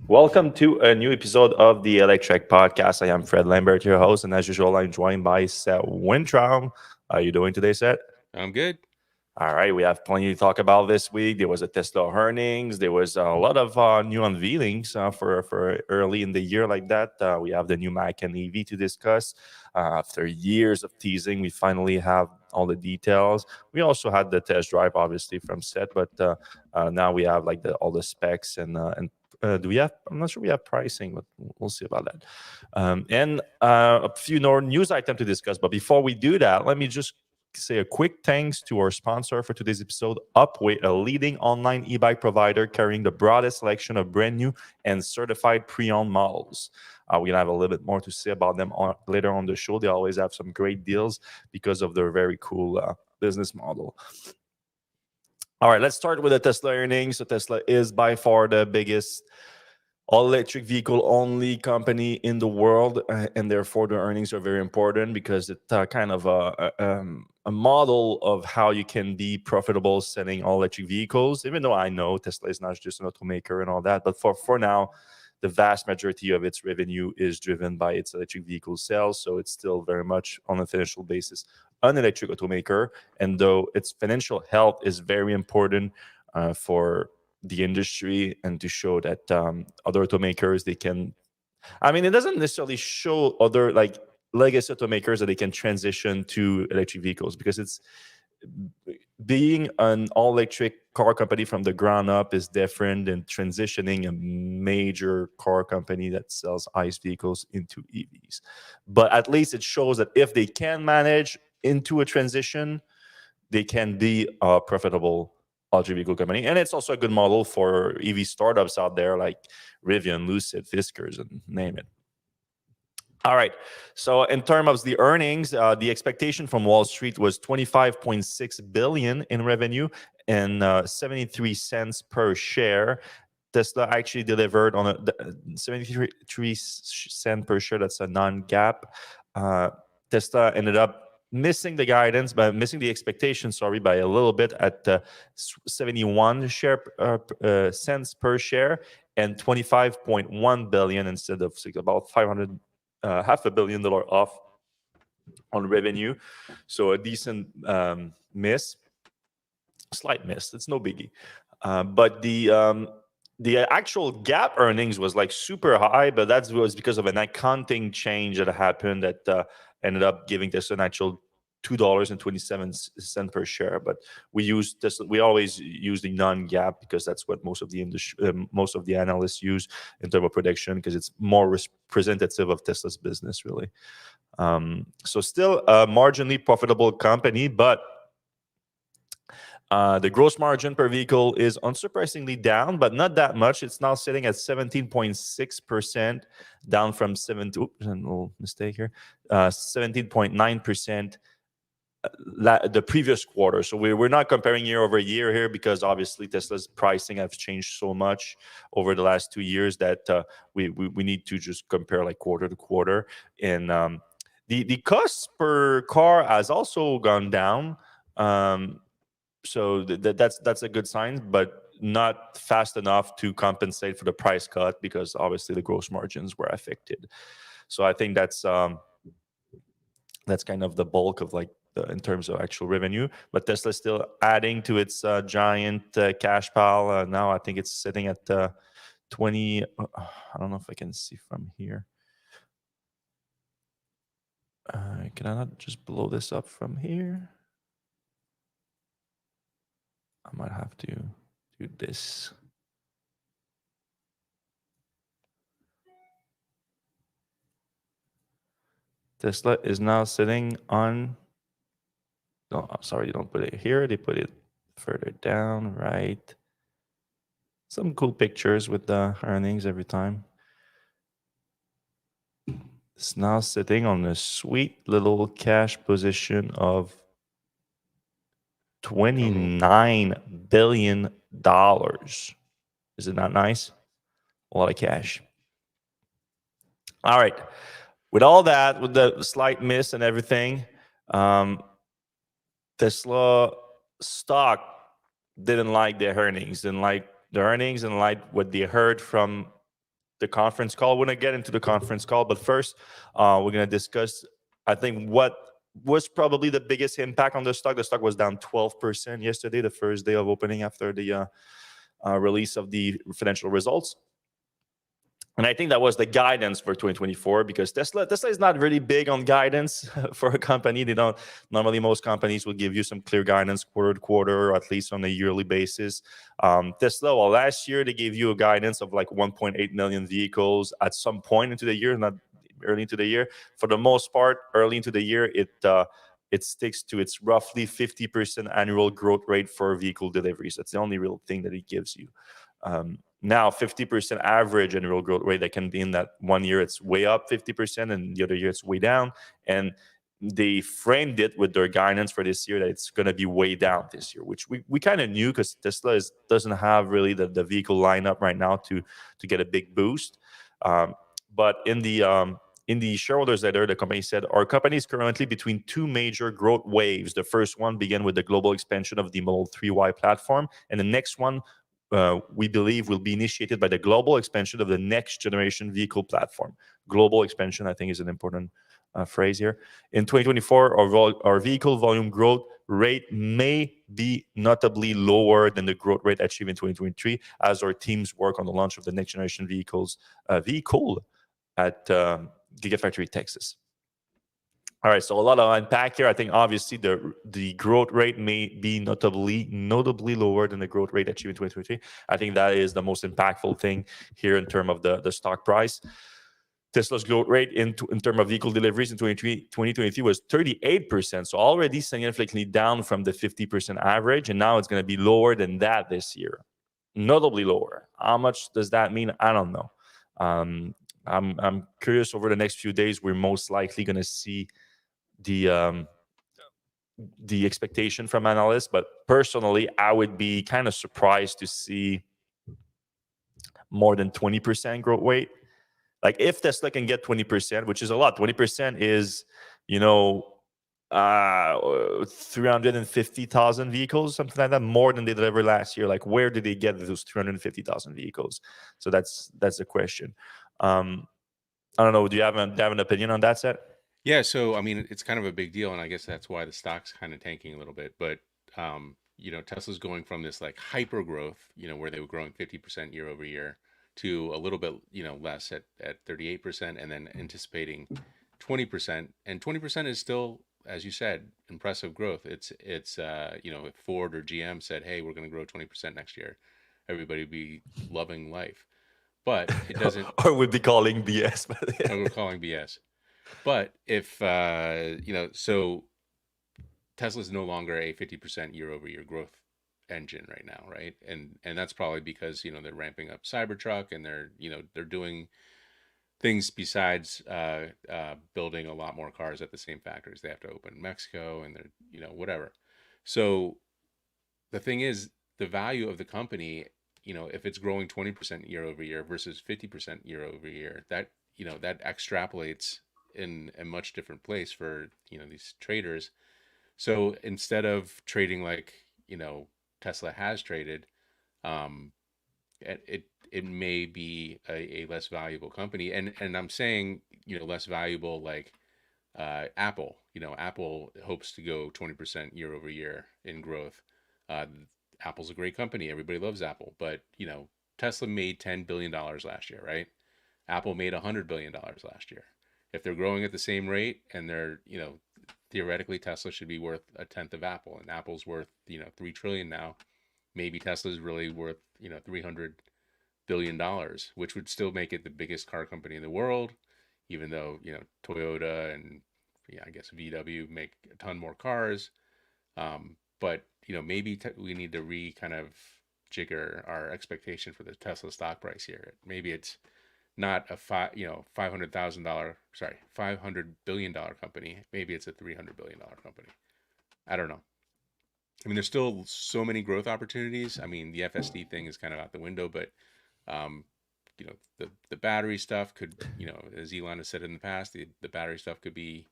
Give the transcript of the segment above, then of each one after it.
Welcome to a new episode of the Electrek podcast. I am Fred Lambert, your host, and as usual, I'm joined by Seth Wintraum. How are you doing today, Seth? I'm good. All right, we have plenty to talk about this week. There was a Tesla earnings. There was a lot of new unveilings for early in the year like that. We have the new Macan EV to discuss. After years of teasing, we finally have all the details. We also had the test drive, obviously, from Seth, but now we have like all the specs and do we have? I'm not sure we have pricing, but we'll see about that. And a few more news items to discuss. But before we do that, let me just say a quick thanks to our sponsor for today's episode, Upway, a leading online e-bike provider carrying the broadest selection of brand new and certified pre-owned models. We're going to have a little bit more to say about them later on the show. They always have some great deals because of their very cool business model. All right, let's start with the Tesla earnings. So Tesla is by far the biggest all-electric vehicle-only company in the world, and therefore the earnings are very important because it's kind of a model of how you can be profitable selling all-electric vehicles, even though I know Tesla is not just an automaker and all that. But for now, the vast majority of its revenue is driven by its electric vehicle sales, so it's still very much on a financial basis an electric automaker. And though its financial health is very important for the industry and to show that other automakers, they can, I mean, it doesn't necessarily show other like legacy automakers that they can transition to electric vehicles, because it's being an all-electric car company from the ground up is different than transitioning a major car company that sells ICE vehicles into EVs. But at least it shows that if they can manage into a transition, they can be a profitable electric vehicle company. And it's also a good model for EV startups out there like Rivian, Lucid, Fiskars, and name it. All right. So in terms of the earnings, the expectation from Wall Street was 25.6 billion in revenue and 73 cents per share. Tesla actually delivered on a 73 cent per share. That's a non-GAAP. Tesla ended up missing the guidance, by missing the expectation, by a little bit at 71 cents per share and 25.1 billion instead of about 500. $500 million off on revenue. So a decent miss, slight miss. It's no biggie. But the actual gap earnings was like super high, but that was because of an accounting change that happened that ended up giving this an actual $2.27 per share. But we always use the non-GAAP because that's what most of the industry, most of the analysts use in terms of prediction, because it's more representative of Tesla's business, really. So still a marginally profitable company, but the gross margin per vehicle is unsurprisingly down, but not that much. It's now sitting at 17.6%, down from 17.9% the previous quarter. So we're not comparing year over year here, because obviously Tesla's pricing has changed so much over the last 2 years that we need to just compare like quarter to quarter. And the cost per car has also gone down. So that's a good sign, but not fast enough to compensate for the price cut, because obviously the gross margins were affected. So I think that's kind of the bulk of like in terms of actual revenue. But Tesla's still adding to its giant cash pile. Now I think it's sitting at 20. I don't know if I can see from here. Can I not just blow this up from here? I might have to do this. Tesla is now sitting on, no, sorry, you don't put it here. They put it further down, right? Some cool pictures with the earnings every time. It's now sitting on a sweet little cash position of $29 billion. Is it not nice? A lot of cash. All right. With all that, with the slight miss and everything, Tesla Tesla stock didn't like their earnings, and like what they heard from the conference call. We're going to get into the conference call, but first, we're going to discuss, I think, what was probably the biggest impact on the stock. The stock was down 12% yesterday, the first day of opening after the release of the financial results. And I think that was the guidance for 2024, because Tesla is not really big on guidance for a company. They don't normally, most companies will give you some clear guidance quarter to quarter, or at least on a yearly basis. Tesla, well, last year they gave you a guidance of like 1.8 million vehicles at some point into the year, not early into the year. For the most part, early into the year, it sticks to its roughly 50% annual growth rate for vehicle deliveries. That's the only real thing that it gives you. Now 50% average annual growth rate, that can be in that one year it's way up 50% and the other year it's way down. And they framed it with their guidance for this year that it's going to be way down this year, which we kind of knew, because Tesla doesn't have really the vehicle lineup right now to get a big boost. But in the shareholders letter, the company said, our company is currently between two major growth waves. The first one began with the global expansion of the Model 3Y platform, and the next one, we believe, will be initiated by the global expansion of the next generation vehicle platform. Global expansion, I think, is an important phrase here. In 2024, our vehicle volume growth rate may be notably lower than the growth rate achieved in 2023, as our teams work on the launch of the next generation vehicle at Gigafactory Texas. All right, so a lot of unpack here. I think obviously the growth rate may be notably lower than the growth rate achieved in 2023. I think that is the most impactful thing here in terms of the stock price. Tesla's growth rate in terms of vehicle deliveries in 2023 was 38%, so already significantly down from the 50% average, and now it's going to be lower than that this year, notably lower. How much does that mean? I don't know. I'm curious. Over the next few days, we're most likely going to see the expectation from analysts, but personally, I would be kind of surprised to see more than 20% growth rate. Like, if Tesla can get 20%, which is a lot, 20% is, 350,000 vehicles, something like that, more than they delivered last year. Like, where did they get those 350,000 vehicles? So that's the question. I don't know. Do you have an opinion on that, Seth? Yeah, so I mean, it's kind of a big deal, and I guess that's why the stock's kind of tanking a little bit. But Tesla's going from this like hyper growth, where they were growing 50% year over year, to a little bit, less at 38%, and then anticipating 20%. And 20% is still, as you said, impressive growth. It's if Ford or GM said, "Hey, we're going to grow 20% next year," everybody would be loving life. But it doesn't. Or would be calling BS. We're calling BS. But if so Tesla's no longer a 50% year over year growth engine right now, right? And that's probably because they're ramping up Cybertruck, and they're doing things besides building a lot more cars at the same factories. They have to open Mexico, and they're whatever. So the thing is, the value of the company, if it's growing 20% year over year versus 50% year over year, that extrapolates in a much different place for these traders. So instead of trading like Tesla has traded, um, it may be a less valuable company, and I'm saying less valuable like Apple. Apple hopes to go 20% year over year in growth. Uh, Apple's a great company. Everybody loves Apple, but Tesla made $10 billion last year, right? Apple made $100 billion last year. If they're growing at the same rate, and they're theoretically, Tesla should be worth a tenth of Apple, and Apple's worth 3 trillion now. Maybe Tesla's really worth $300 billion, which would still make it the biggest car company in the world, even though Toyota and I guess VW make a ton more cars. But maybe we need to kind of jigger our expectation for the Tesla stock price here. Maybe it's not a $500 billion company. Maybe it's a $300 billion company. I don't know. I mean, there's still so many growth opportunities. I mean, the FSD thing is kind of out the window, but um, the battery stuff could, as Elon has said in the past, the battery stuff could be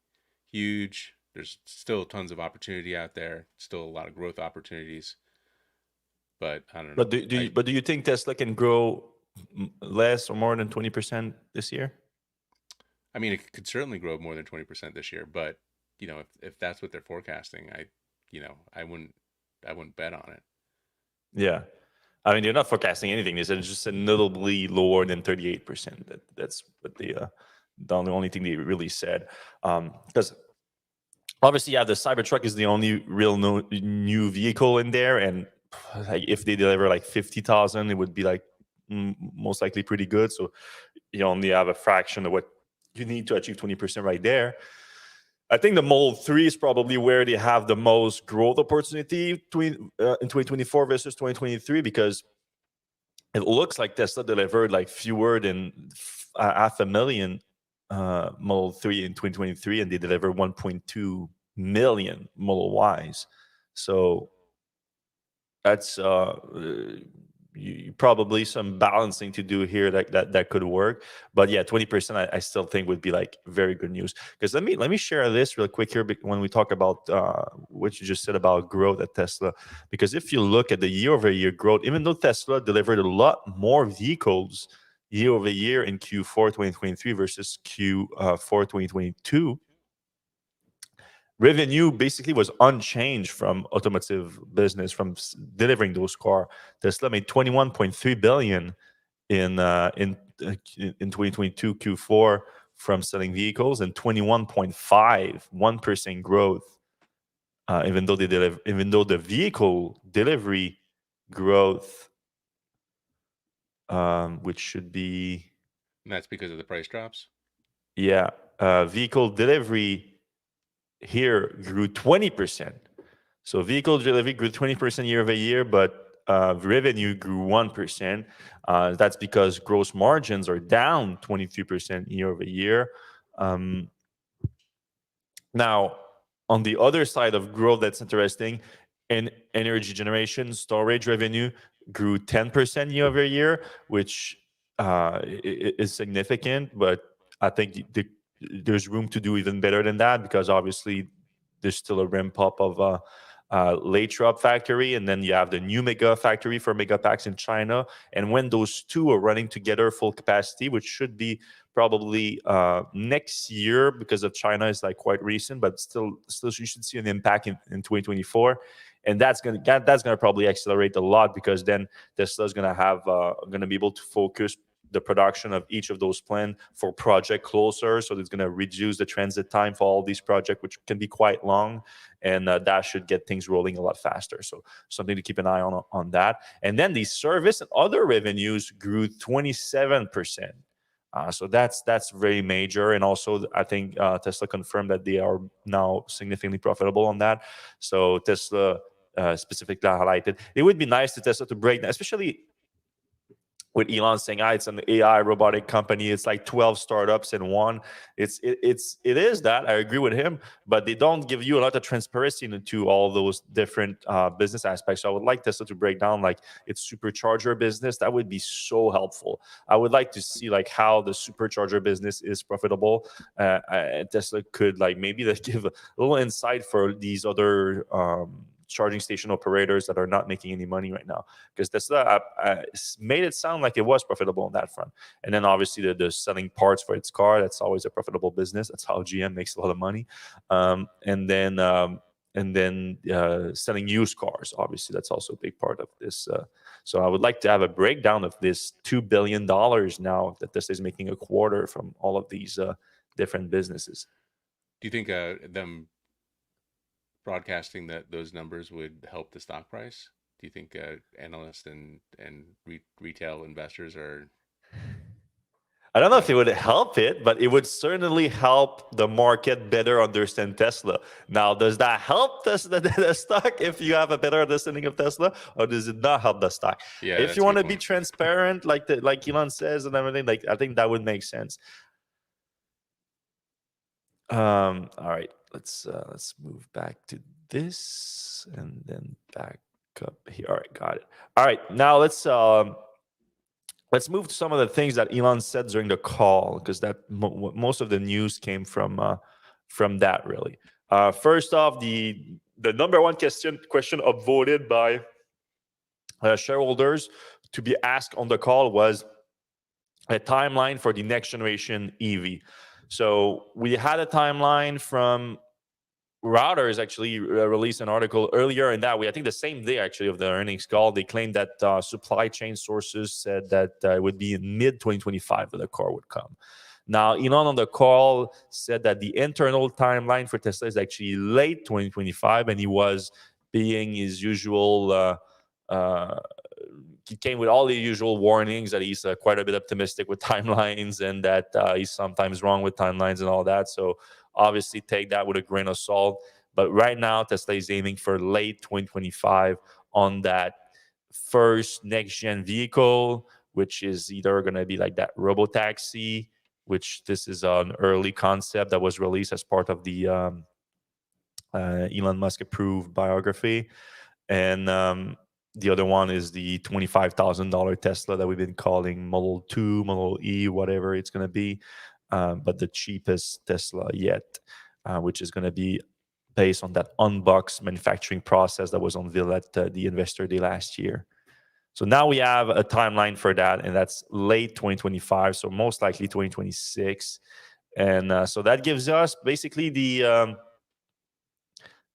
huge. There's still tons of opportunity out there, still a lot of growth opportunities, but I don't know. But do you think Tesla can grow less or more than 20% this year? I mean, it could certainly grow more than 20% this year, but if that's what they're forecasting, I wouldn't bet on it. Yeah. I mean, they're not forecasting anything. They said it's just a notably lower than 38%. That's what the only thing they really said. Because obviously, yeah, the Cybertruck is the only real new vehicle in there, and like if they deliver like 50,000, it would be like most likely pretty good. So you only have a fraction of what you need to achieve 20% right there. I think the Model 3 is probably where they have the most growth opportunity in 2024 versus 2023, because it looks like Tesla delivered like fewer than 500,000 Model 3 in 2023, and they delivered 1.2 million Model Ys. So that's probably some balancing to do here that could work. But yeah, 20% I still think would be like very good news. Because let me share this real quick here when we talk about what you just said about growth at Tesla. Because if you look at the year over year growth, even though Tesla delivered a lot more vehicles year over year in Q4 2023 versus Q4 2022, revenue basically was unchanged from automotive business, from delivering those cars. Tesla made 21.3 billion in 2022 Q4 from selling vehicles, and 21.5, 1% growth. Even though the vehicle delivery growth, which should be, And that's because of the price drops. yeah, vehicle delivery here grew 20%. So vehicle delivery grew 20% year over year, but revenue grew 1%. That's because gross margins are down 23% year over year. Um, Now, on the other side of growth, that's interesting. In energy generation, storage revenue grew 10% year over year, which is significant. But I think there's room to do even better than that, because obviously there's still a ramp up of Lathrop factory, and then you have the new mega factory for mega packs in China. And when those two are running together full capacity, which should be probably next year, because of China is like quite recent, but still you should see an impact in 2024. And that's gonna probably accelerate a lot, because then Tesla's gonna be able to focus the production of each of those plants for project closer. So it's going to reduce the transit time for all these projects, which can be quite long, and that should get things rolling a lot faster. So something to keep an eye on that. And then the service and other revenues grew 27%. So that's very major. And also, I think Tesla confirmed that they are now significantly profitable on that. So Tesla specifically highlighted it would be nice to Tesla to break down, especially with Elon saying, it's an AI robotic company. It's like 12 startups in one. It is that. I agree with him, but they don't give you a lot of transparency into all those different business aspects. So I would like Tesla to break down like its supercharger business. That would be so helpful. I would like to see like how the supercharger business is profitable. Tesla could like maybe give a little insight for these other charging station operators that are not making any money right now, because Tesla made it sound like it was profitable on that front. And then obviously the selling parts for its car, that's always a profitable business. That's how GM makes a lot of money. And then selling used cars, obviously that's also a big part of this. So I would like to have a breakdown of this $2 billion now that Tesla is making a quarter from all of these different businesses. Do you think them broadcasting those numbers would help the stock price? Do you think analysts and retail investors are I don't know if not? it would help it, but it would certainly help the market better understand Tesla. Now, does that help the stock if you have a better understanding of Tesla, or does it not help the stock? Yeah, If that's you a want good to be point. transparent, like Elon says and everything, like I think that would make sense. All right, let's move back to this and then back up here. All right, got it. All right, now let's move to some of the things that Elon said during the call, because that most of the news came from that really. First off, the number one question upvoted by shareholders to be asked on the call was a timeline for the next generation EV. So we had a timeline from Routers actually released an article earlier in that way. I think the same day actually of the earnings call, they claimed that supply chain sources said that it would be in mid 2025 that the car would come. Now, Elon on the call said that the internal timeline for Tesla is actually late 2025, and he was being his usual. He came with all the usual warnings that he's quite a bit optimistic with timelines and that he's sometimes wrong with timelines and all that. So obviously take that with a grain of salt. But right now, Tesla is aiming for late 2025 on that first next gen vehicle, which is either going to be like that robotaxi, which this is an early concept that was released as part of the Elon Musk approved biography. And the other one is the $25,000 Tesla that we've been calling Model 2, Model E, whatever it's going to be. But the cheapest Tesla yet, which is going to be based on that unboxed manufacturing process that was unveiled at the Investor Day last year. So now we have a timeline for that, and that's late 2025, so most likely 2026. And so that gives us basically the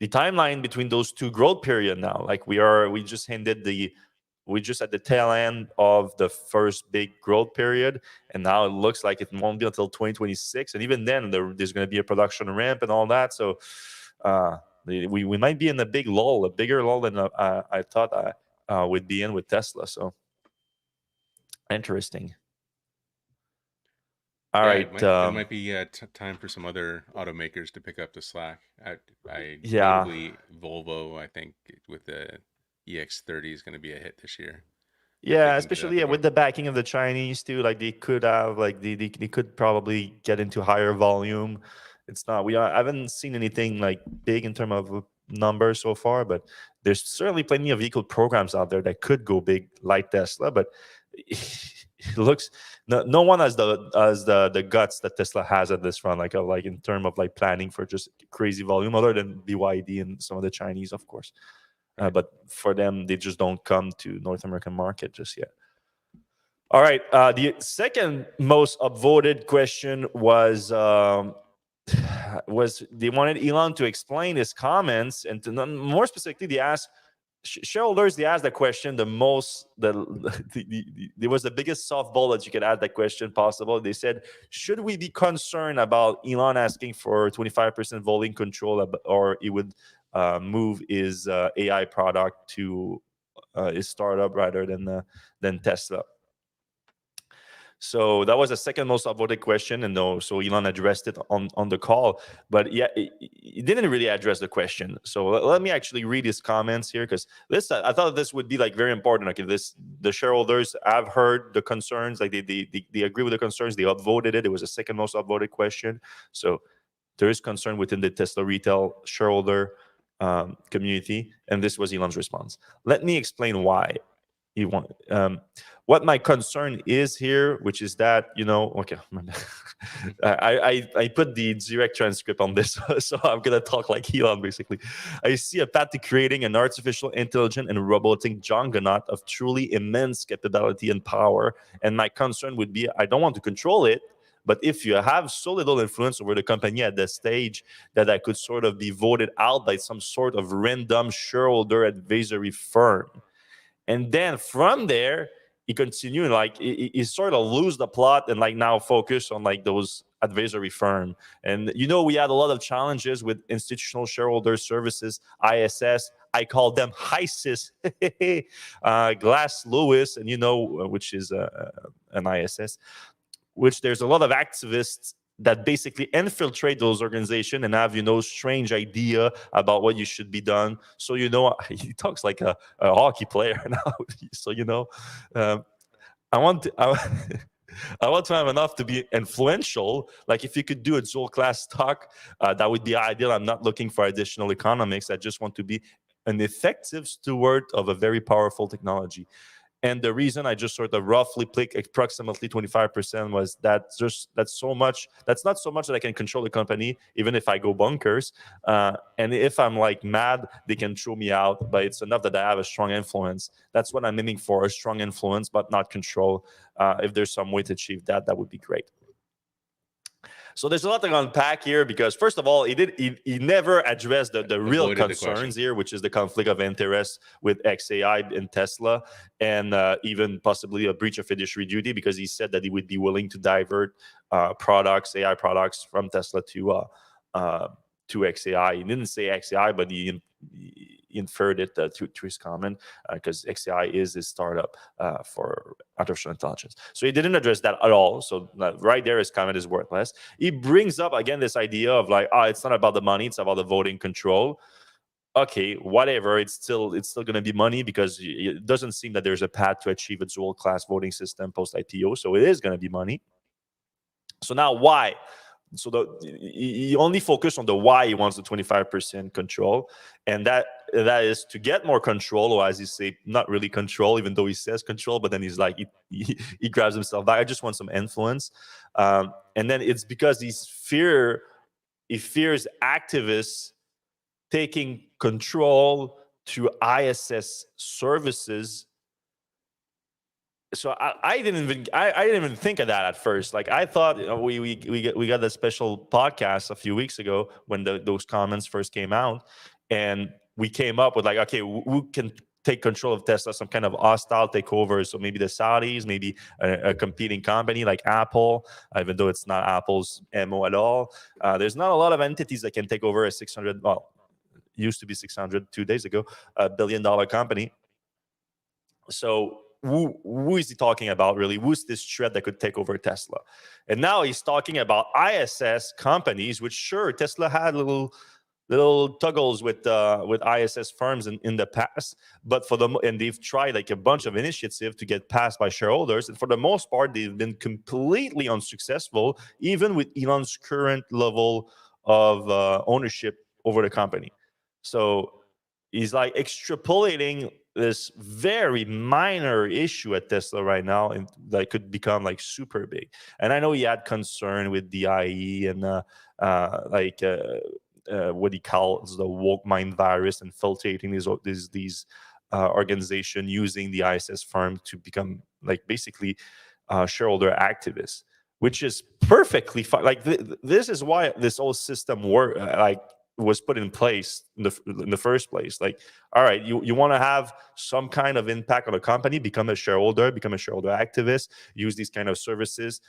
timeline between those two growth period now. Like we just at the tail end of the first big growth period, and now it looks like it won't be until 2026, and even then there's going to be a production ramp and all that. So we might be in a big lull, a bigger lull than I thought would be in with Tesla. So interesting. All right. It might be time for some other automakers to pick up the slack. Notably Volvo, I think, with the EX30 is going to be a hit this year. Yeah, especially with the backing of the Chinese too. Like they could have, like they could probably get into higher volume. It's not. I haven't seen anything like big in terms of numbers so far, but there's certainly plenty of vehicle programs out there that could go big, like Tesla. But it looks no one has the guts that Tesla has at this run, like in terms of like planning for just crazy volume, other than BYD and some of the Chinese, of course. But for them, they just don't come to North American market just yet. All right. The second most upvoted question was they wanted Elon to explain his comments, and more specifically, they asked shareholders. They asked that question there was the biggest softball that you could ask that question possible. They said, should we be concerned about Elon asking for 25% voting control, or he would move his AI product to his startup rather than Tesla? So that was the second most upvoted question, and so Elon addressed it on the call. But yeah, he didn't really address the question. So let me actually read his comments here, because I thought this would be like very important. Okay, the shareholders have heard the concerns, like they agree with the concerns. They upvoted it. It was the second most upvoted question. So there is concern within the Tesla retail shareholder community, and this was Elon's response. Let me explain why. What my concern is here, which is that, okay, I put the direct transcript on this, so I'm gonna talk like Elon basically. I see a path to creating an artificial intelligent and robotic juggernaut of truly immense capability and power, and my concern would be I don't want to control it, but if you have so little influence over the company at this stage that I could sort of be voted out by some sort of random shareholder advisory firm. And then from there, he continued, like he sort of lose the plot and like now focus on like those advisory firm. And we had a lot of challenges with institutional shareholder services, ISS. I call them HISIS, Glass Lewis, and which is an ISS, which there's a lot of activists that basically infiltrate those organizations and have, strange idea about what you should be done. So, he talks like a hockey player now. So, I want to, I want to have enough to be influential. Like if you could do a dual class stock, that would be ideal. I'm not looking for additional economics. I just want to be an effective steward of a very powerful technology. And the reason I just sort of roughly pick approximately 25% was that's not so much that I can control the company, even if I go bunkers. And if I'm like mad, they can throw me out, but it's enough that I have a strong influence. That's what I'm aiming for, a strong influence, but not control. If there's some way to achieve that, that would be great. So there's a lot to unpack here because, first of all, he never addressed the real concerns here, which is the conflict of interest with XAI and Tesla, and even possibly a breach of fiduciary duty, because he said that he would be willing to divert AI products from Tesla to XAI. He didn't say XAI, but he inferred it to his comment, because XAI is his startup for artificial intelligence. So he didn't address that at all. So right there, his comment is worthless. He brings up again this idea of like, it's not about the money, it's about the voting control. Okay, whatever. It's still going to be money, because it doesn't seem that there's a path to achieve a dual class voting system post IPO. So it is going to be money. So now why? So he only focused on the why he wants the 25% control, and that is to get more control, or as you say, not really control, even though he says control, but then he's like he grabs himself back. I just want some influence, and then it's because he fears activists taking control through ISS services. So I didn't even think of that at first. Like I thought, we got the special podcast a few weeks ago when those comments first came out, and we came up with like, okay, who can take control of Tesla? Some kind of hostile takeover. So maybe the Saudis, maybe a competing company like Apple, even though it's not Apple's MO at all. There's not a lot of entities that can take over a 600. Well, used to be 600 2 days ago, $1 billion company. So who is he talking about, really? Who's this threat that could take over Tesla? And now he's talking about ISS companies, which, sure, Tesla had little tuggles with ISS firms in the past, but and they've tried like a bunch of initiatives to get passed by shareholders, and for the most part, they've been completely unsuccessful, even with Elon's current level of ownership over the company. So he's like extrapolating this very minor issue at Tesla right now, and that could become like super big. And I know he had concern with DIE and what he calls the woke mind virus, and filtrating these organization using the ISS firm to become like basically shareholder activists, which is perfectly fine. Like this is why this whole system was put in place in the first place. Like, all right, you want to have some kind of impact on a company, become a shareholder activist, use these kind of services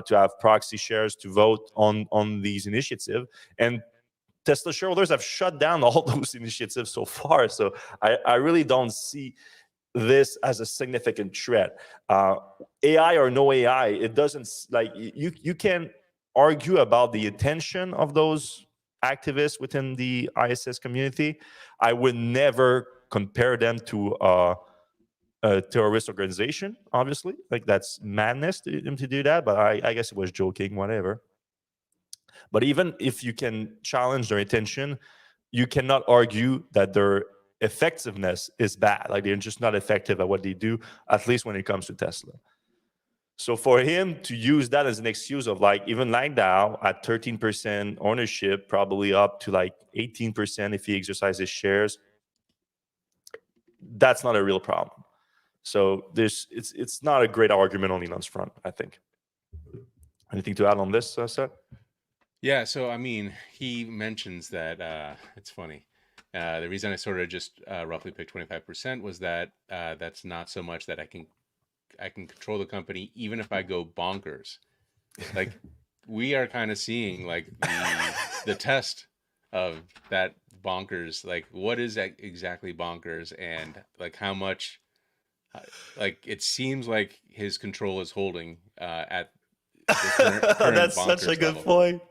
to have proxy shares to vote on these initiatives. And Tesla shareholders have shut down all those initiatives so far. So I really don't see this as a significant threat. AI or no AI, it doesn't, like, you can argue about the intention of those activists within the ISS community. I would never compare them to a terrorist organization, obviously. Like, that's madness to them to do that, but I guess it was joking, whatever. But even if you can challenge their intention, you cannot argue that their effectiveness is bad. Like, they're just not effective at what they do, at least when it comes to Tesla. So for him to use that as an excuse of, like, even like now at 13% ownership, probably up to like 18% if he exercises shares, that's not a real problem. So it's not a great argument on Elon's front, I think. Anything to add on this, Seth? Yeah, so I mean, he mentions that it's funny. The reason I sort of just roughly picked 25% was that that's not so much that I can control the company even if I go bonkers. Like, we are kind of seeing like the test of that bonkers. Like, what is that exactly bonkers, and like how much? Like, it seems like his control is holding at the current That's such a good level. point.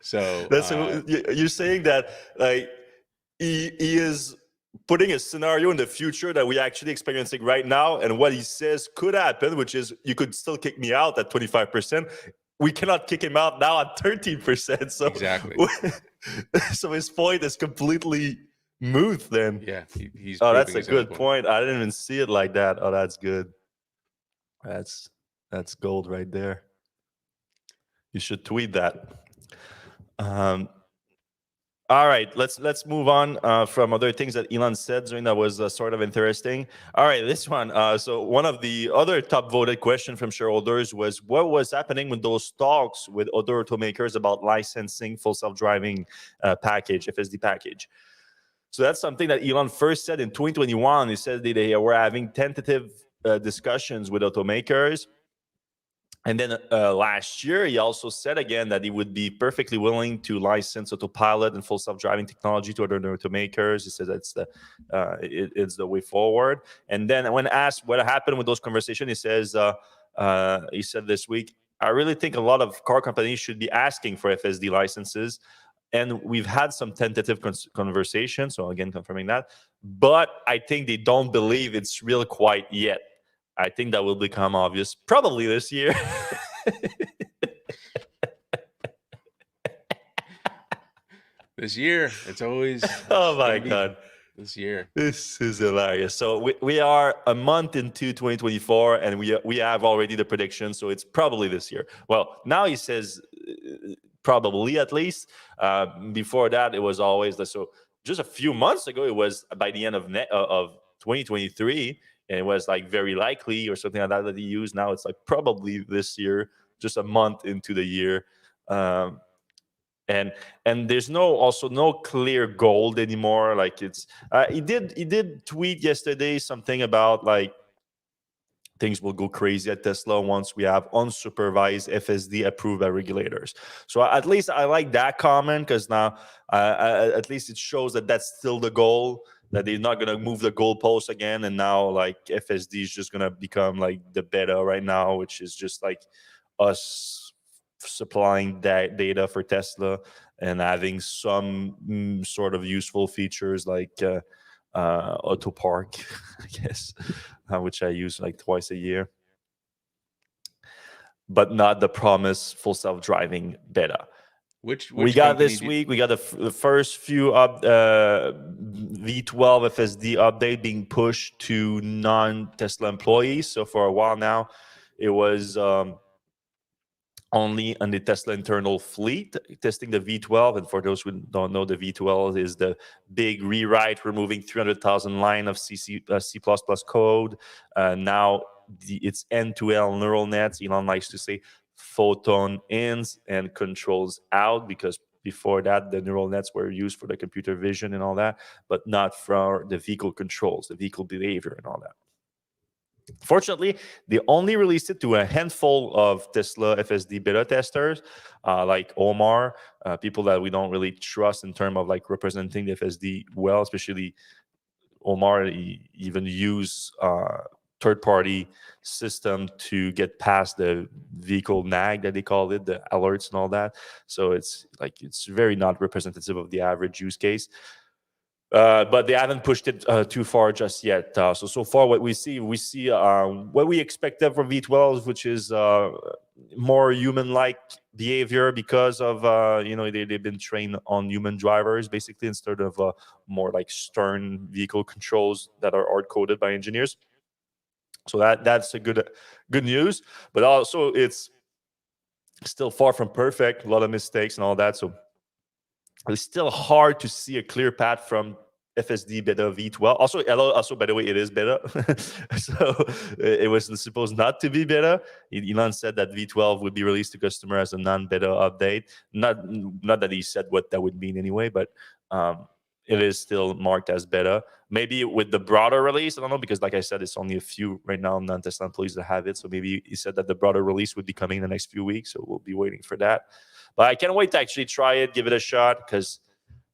So you're saying that, like, he is putting a scenario in the future that we're actually experiencing right now, and what he says could happen, which is you could still kick me out at 25%. We cannot kick him out now at 13%. So exactly. So his point is completely Muth then. Yeah, he's Oh, that's proving a his own good point. point. I didn't even see it like that. Oh, that's good. That's gold right there. You should tweet that. Um, all right, let's move on from other things that Elon said during that was sort of interesting. All right, this one. So one of the other top voted question from shareholders was what was happening with those talks with other automakers about licensing full self-driving package, FSD package. So that's something that Elon first said in 2021. He said that they were having tentative discussions with automakers. And then last year, he also said again that he would be perfectly willing to license autopilot and full self-driving technology to other automakers. He says it's the way forward. And then when asked what happened with those conversations, he said this week, I really think a lot of car companies should be asking for FSD licenses. And we've had some tentative conversations. So again, confirming that. But I think they don't believe it's real quite yet. I think that will become obvious probably this year. This year, it's always Oh my gonna be God. this year. This is hilarious. So we are a month into 2024 and we have already the prediction. So it's probably this year. Well, now he says probably at least. Before that, it was always so just a few months ago, it was by the end of 2023. And it was like very likely or something like that that he used. Now it's like probably this year, just a month into the year. Um, and there's no clear goal anymore. Like it's he did tweet yesterday something about like things will go crazy at Tesla once we have unsupervised FSD approved by regulators. So at least I like that comment because now at least it shows that that's still the goal, that they're not going to move the goalpost again. And now like FSD is just going to become like the beta right now, which is just like us supplying that data for Tesla and having some sort of useful features like auto park, I guess, which I use like twice a year, but not the promised full self-driving beta. We Which got company this do, week. We got the first few V12 FSD update being pushed to non-Tesla employees. So for a while now, it was only on the Tesla internal fleet testing the V12. And for those who don't know, the V12 is the big rewrite, removing 300,000 line of C++ code. Now it's end-to-end neural nets. Elon likes to say photon ins and controls out, because before that, the neural nets were used for the computer vision and all that, but not for the vehicle controls, the vehicle behavior and all that. Fortunately, they only released it to a handful of Tesla FSD beta testers, like Omar, people that we don't really trust in terms of like representing the FSD well, especially Omar. He even use third-party system to get past the vehicle nag that they call it, the alerts and all that. So it's very not representative of the average use case. But they haven't pushed it too far just yet. So far, what we see what we expected from V12s, which is more human-like behavior because of they've been trained on human drivers basically, instead of more like stern vehicle controls that are hard-coded by engineers. So that's a good news, but also it's still far from perfect. A lot of mistakes and all that. So it's still hard to see a clear path from FSD beta V12. Also, by the way, it is beta. So it was supposed not to be beta. Elon said that V12 would be released to customer as a non-beta update. Not that he said what that would mean anyway, but it is still marked as beta. Maybe with the broader release, I don't know, because like I said, it's only a few right now non-Tesla employees that have it. So maybe he said that the broader release would be coming in the next few weeks. So we'll be waiting for that. But I can't wait to actually try it, give it a shot, because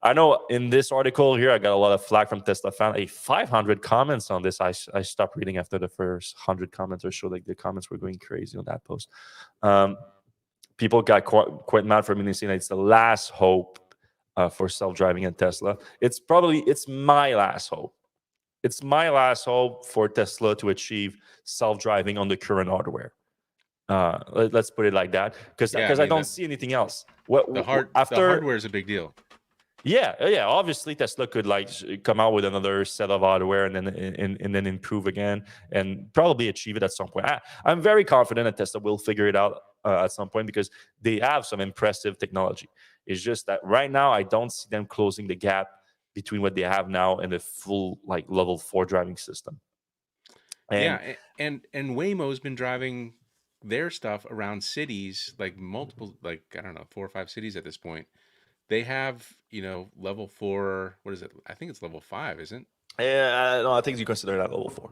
I know in this article here, I got a lot of flack from Tesla fan. 500 comments on this. I stopped reading after the first 100 comments or so. Like the comments were going crazy on that post. People got quite mad for me, saying that it's the last hope for self-driving at Tesla. It's my last hope. It's my last hope for Tesla to achieve self-driving on the current hardware. Let's put it like that, because yeah, I I mean don't see anything else. the After hardware is a big deal. Yeah. Obviously, Tesla could like come out with another set of hardware and then improve again and probably achieve it at some point. I'm very confident that Tesla will figure it out at some point because they have some impressive technology. It's just that right now I don't see them closing the gap between what they have now and the full like level 4 driving system. And Yeah, and Waymo's been driving their stuff around cities, like multiple, like I don't know, 4 or 5 cities at this point. They have, level four. What is it? I think it's level five, isn't? no, I think you consider that level 4.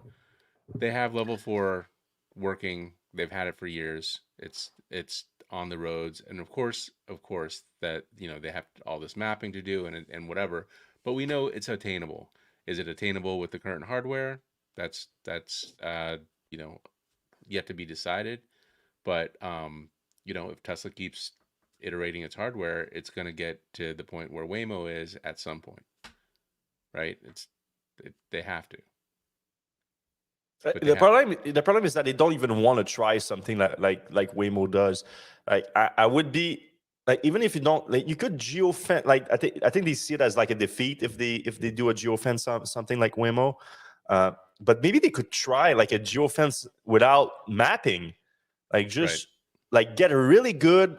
They have level four working. They've had it for years. It's on the roads, and of course, that they have all this mapping to do and whatever. But we know it's attainable. Is it attainable with the current hardware? That's you know yet to be decided. But if Tesla keeps iterating its hardware, it's going to get to the point where Waymo is at some point, right? They have to, but they The have to. problem is that they don't even want to try something like Waymo does. Like I would be like even if you don't like you could geofence like I think they see it as like a defeat if they do a geofence something like Waymo. But maybe they could try like a geofence without mapping, like Right. just like get really good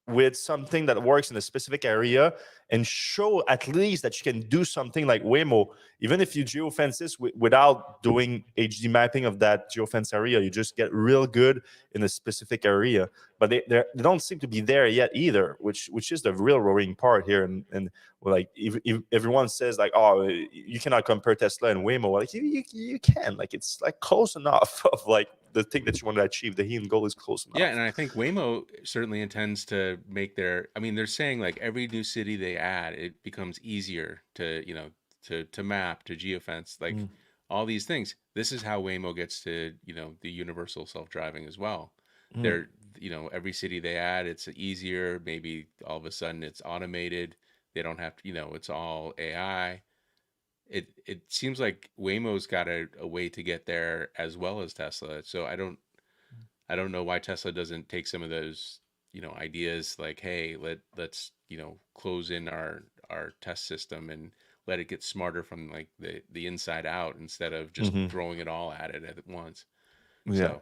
with something that works in a specific area and show at least that you can do something like Waymo, even if you geofence this without doing HD mapping of that geofence area. You just get real good in a specific area, but they don't seem to be there yet either, which is the real worrying part here. And like if everyone says like, oh, you cannot compare Tesla and Waymo, like you can, like it's like close enough of like the thing that you want to achieve. The end goal is close Yeah, enough. and I think Waymo certainly intends to make their. I mean, they're saying like every new city they add, it becomes easier to map, to geofence, like Mm. all these things. This is how Waymo gets to the universal self driving as well. Mm. They're every city they add, it's easier. Maybe all of a sudden it's automated. They don't have to. It's all AI. It seems like Waymo's got a way to get there as well as Tesla. So I don't know why Tesla doesn't take some of those, ideas like, hey, let's, close in our test system and let it get smarter from like the inside out instead of just Hmm. throwing it all at it at once. Yeah. So,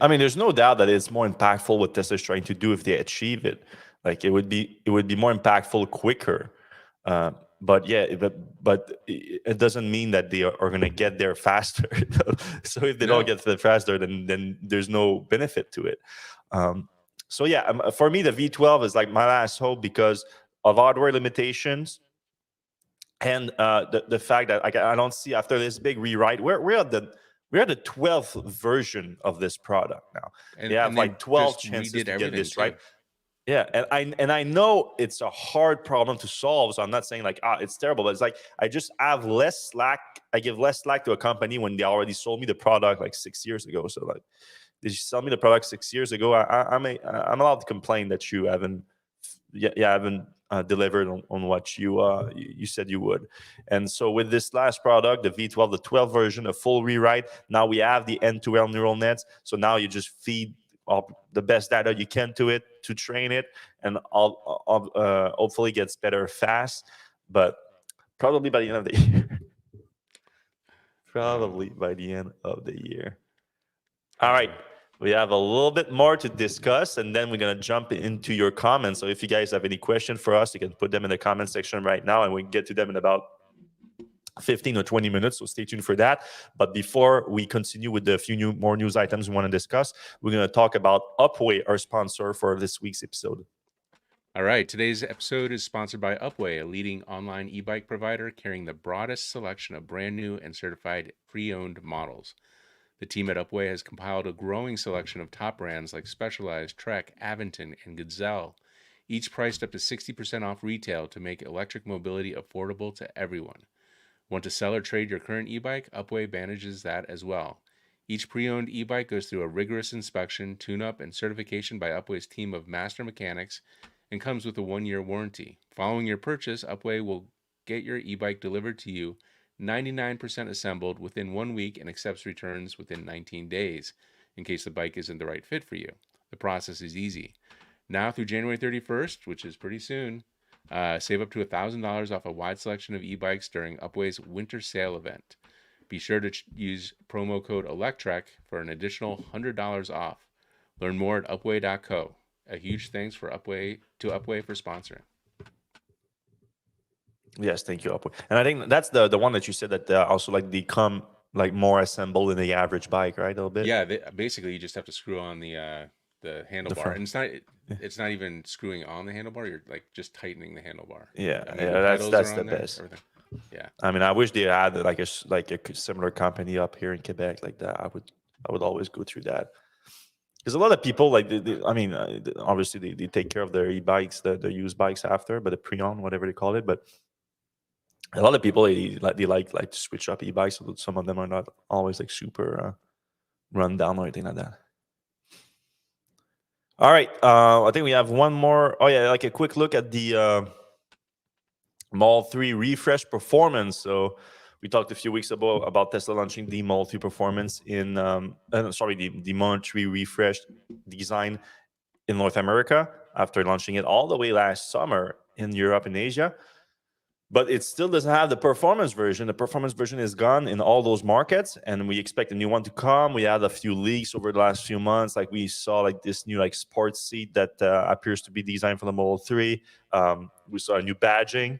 I mean, there's no doubt that it's more impactful what Tesla's trying to do if they achieve it. Like it would be more impactful quicker. Uh, but yeah, but it doesn't mean that they are going to get there faster. So if they don't no. get there faster, then there's no benefit to it. Um, so yeah, for me, the V12 is like my last hope because of hardware limitations and the fact that I don't see after this big rewrite, we're at the 12th version of this product now. They And have they like 12 just chances redid to get everything this right. too. Yeah, and I know it's a hard problem to solve. So I'm not saying like it's terrible, but it's like I just have less slack. I give less slack to a company when they already sold me the product like 6 years ago. So like, did you sell me the product 6 years ago? I'm allowed to complain that you haven't, yeah, haven't delivered on what you said you would. And so with this last product, the V12, the 12 version, a full rewrite. Now we have the end-to-end neural nets. So now you just feed all the best data you can to it to train it, and hopefully gets better fast. But probably by the end of the year. Um, Probably by the end of the year. All right. um, We have a little bit more to discuss, and then we're going to jump into your comments. So if you guys have any questions for us, you can put them in the comment section right now, and we can get to them in about 15 or 20 minutes. So stay tuned for that. But before we continue with the few more news items we want to discuss, we're going to talk about Upway, our sponsor for this week's episode. all right. Today's episode is sponsored by Upway, a leading online e-bike provider carrying the broadest selection of brand new and certified pre-owned models. The team at Upway has compiled a growing selection of top brands like Specialized, Trek, Aventon, and Gazelle, each priced up to 60% off retail to make electric mobility affordable to everyone. Want to sell or trade your current e-bike? Upway manages that as well. Each pre-owned e-bike goes through a rigorous inspection, tune-up, and certification by Upway's team of master mechanics and comes with a 1-year warranty. Following your purchase, Upway will get your e-bike delivered to you 99% assembled within 1 week and accepts returns within 19 days in case the bike isn't the right fit for you. The process is easy. Now through January 31st, which is pretty soon, Save up to $1,000 off a wide selection of e-bikes during Upway's winter sale event. Be sure to use promo code Electrek for an additional $100 off. Learn more at upway.co. A huge thanks for Upway for sponsoring. Yes, thank you, Upward. And I think that's the one that you said that also like they come like more assembled in the average bike, right? A little bit. Yeah, basically you just have to screw on the The handlebar, front. and it's not even screwing on the handlebar. You're like just tightening the handlebar. Yeah, I mean, yeah, the that's pedals are that's the on there, best. everything. Yeah. I mean, I wish they had like like a similar company up here in Quebec like that. I would always go through that because a lot of people like I mean, obviously they take care of their e-bikes, the used bikes after, but the pre-owned, whatever they call it. But a lot of people they like to switch up e-bikes. So some of them are not always like super run down or anything like that. All right, I think we have one more. Oh yeah, like a quick look at the Model 3 refresh performance. So we talked a few weeks ago about Tesla launching the Model 3 performance in, the Model 3 refreshed design in North America after launching it all the way last summer in Europe and Asia. But it still doesn't have the performance version. The performance version is gone in all those markets, and we expect a new one to come. We had a few leaks over the last few months, like we saw like this new like sports seat that appears to be designed for the Model 3. We saw a new badging,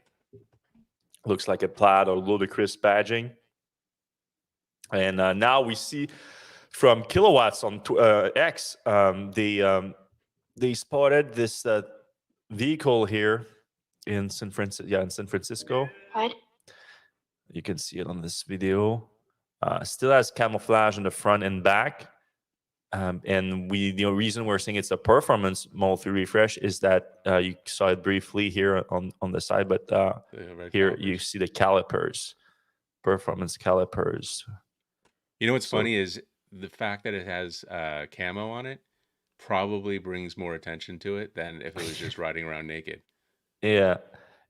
looks like a plaid or ludicrous badging, and now we see from Kilowatts on X, they spotted this vehicle here in San Francisco. Yeah, in San Francisco. What? You can see it on this video. Still has camouflage in the front and back. And the reason we're saying it's a performance Model 3 refresh is that you saw it briefly here on the side, but here calipers. you see the calipers, performance calipers. You know what's So- funny is the fact that it has camo on it probably brings more attention to it than if it was just riding around naked. Yeah.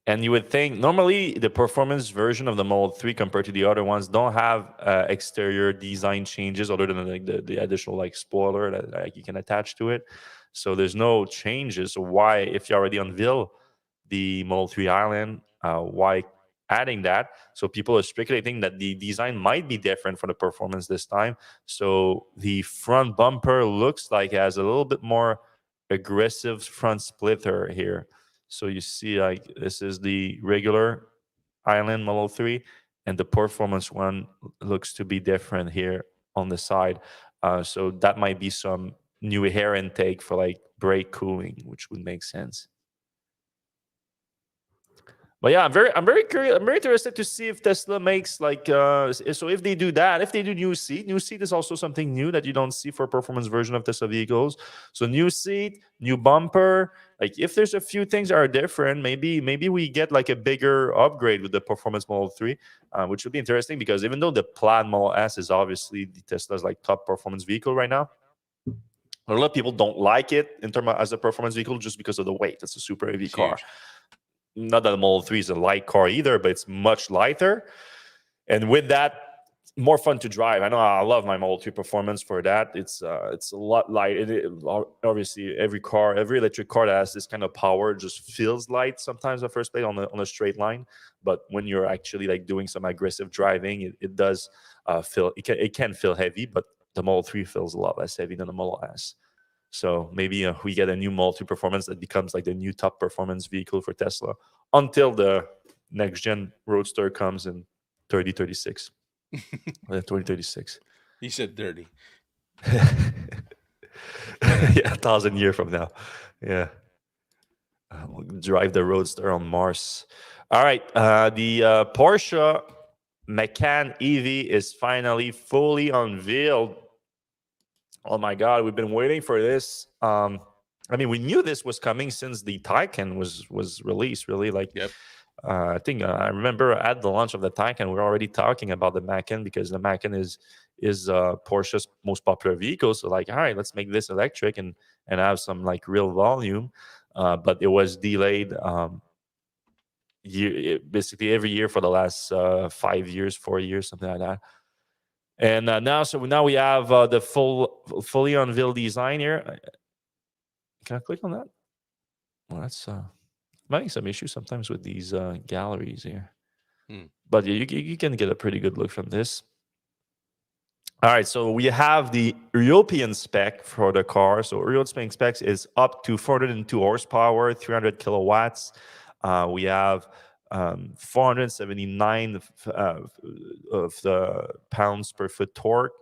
And you would think normally the performance version of the Model 3 compared to the other ones don't have exterior design changes other than like the additional like spoiler that like, you can attach to it. So there's no changes. So why, if you already unveil the Model 3 Island, why adding that? So people are speculating that the design might be different for the performance this time. So the front bumper looks like it has a little bit more aggressive front splitter here. So you see, like this is the regular Island Model 3, and the performance one looks to be different here on the side. So that might be some new air intake for like brake cooling, which would make sense. But yeah, I'm very curious. I'm very interested to see if Tesla makes like so if they do that, if they do new seat is also something new that you don't see for a performance version of Tesla vehicles. So new seat, new bumper. Like if there's a few things that are different, maybe we get like a bigger upgrade with the performance Model 3, which would be interesting because even though the Plaid Model S is obviously the Tesla's like top performance vehicle right now, a lot of people don't like it in terms of as a performance vehicle just because of the weight. It's a super heavy It's car. huge. Not that the Model 3 is a light car either, but it's much lighter. And with that, more fun to drive. I know I love my Model 3 performance for that. It's a lot light. Obviously, every electric car that has this kind of power just feels light sometimes at first place on a straight line. But when you're actually like doing some aggressive driving, it does feel it can feel heavy. But the Model 3 feels a lot less heavy than the Model S. So maybe we get a new Model 3 performance that becomes like the new top performance vehicle for Tesla until the next gen Roadster comes in 2036. 2036. You said 30. Yeah, 1,000 years from now. Yeah. We'll drive the Roadster on Mars. All right. The Porsche Macan EV is finally fully unveiled. Oh my God, we've been waiting for this. I mean, we knew this was coming since the Taycan was released. Really, like, Yep. I think I remember at the launch of the Taycan, we were already talking about the Macan because the Macan is Porsche's most popular vehicle. So, like, all right, let's make this electric and have some like real volume. But it was delayed. Basically every year for the last 5 years, 4 years, something like that. And now we have the fully unveiled design here. Can I click on that? Well, that's having some issues sometimes with these galleries here, Hmm. but you can get a pretty good look from this. All right, so we have the European spec for the car. So European specs is up to 402 horsepower, 300 kilowatts. We have 479 of the pounds per foot torque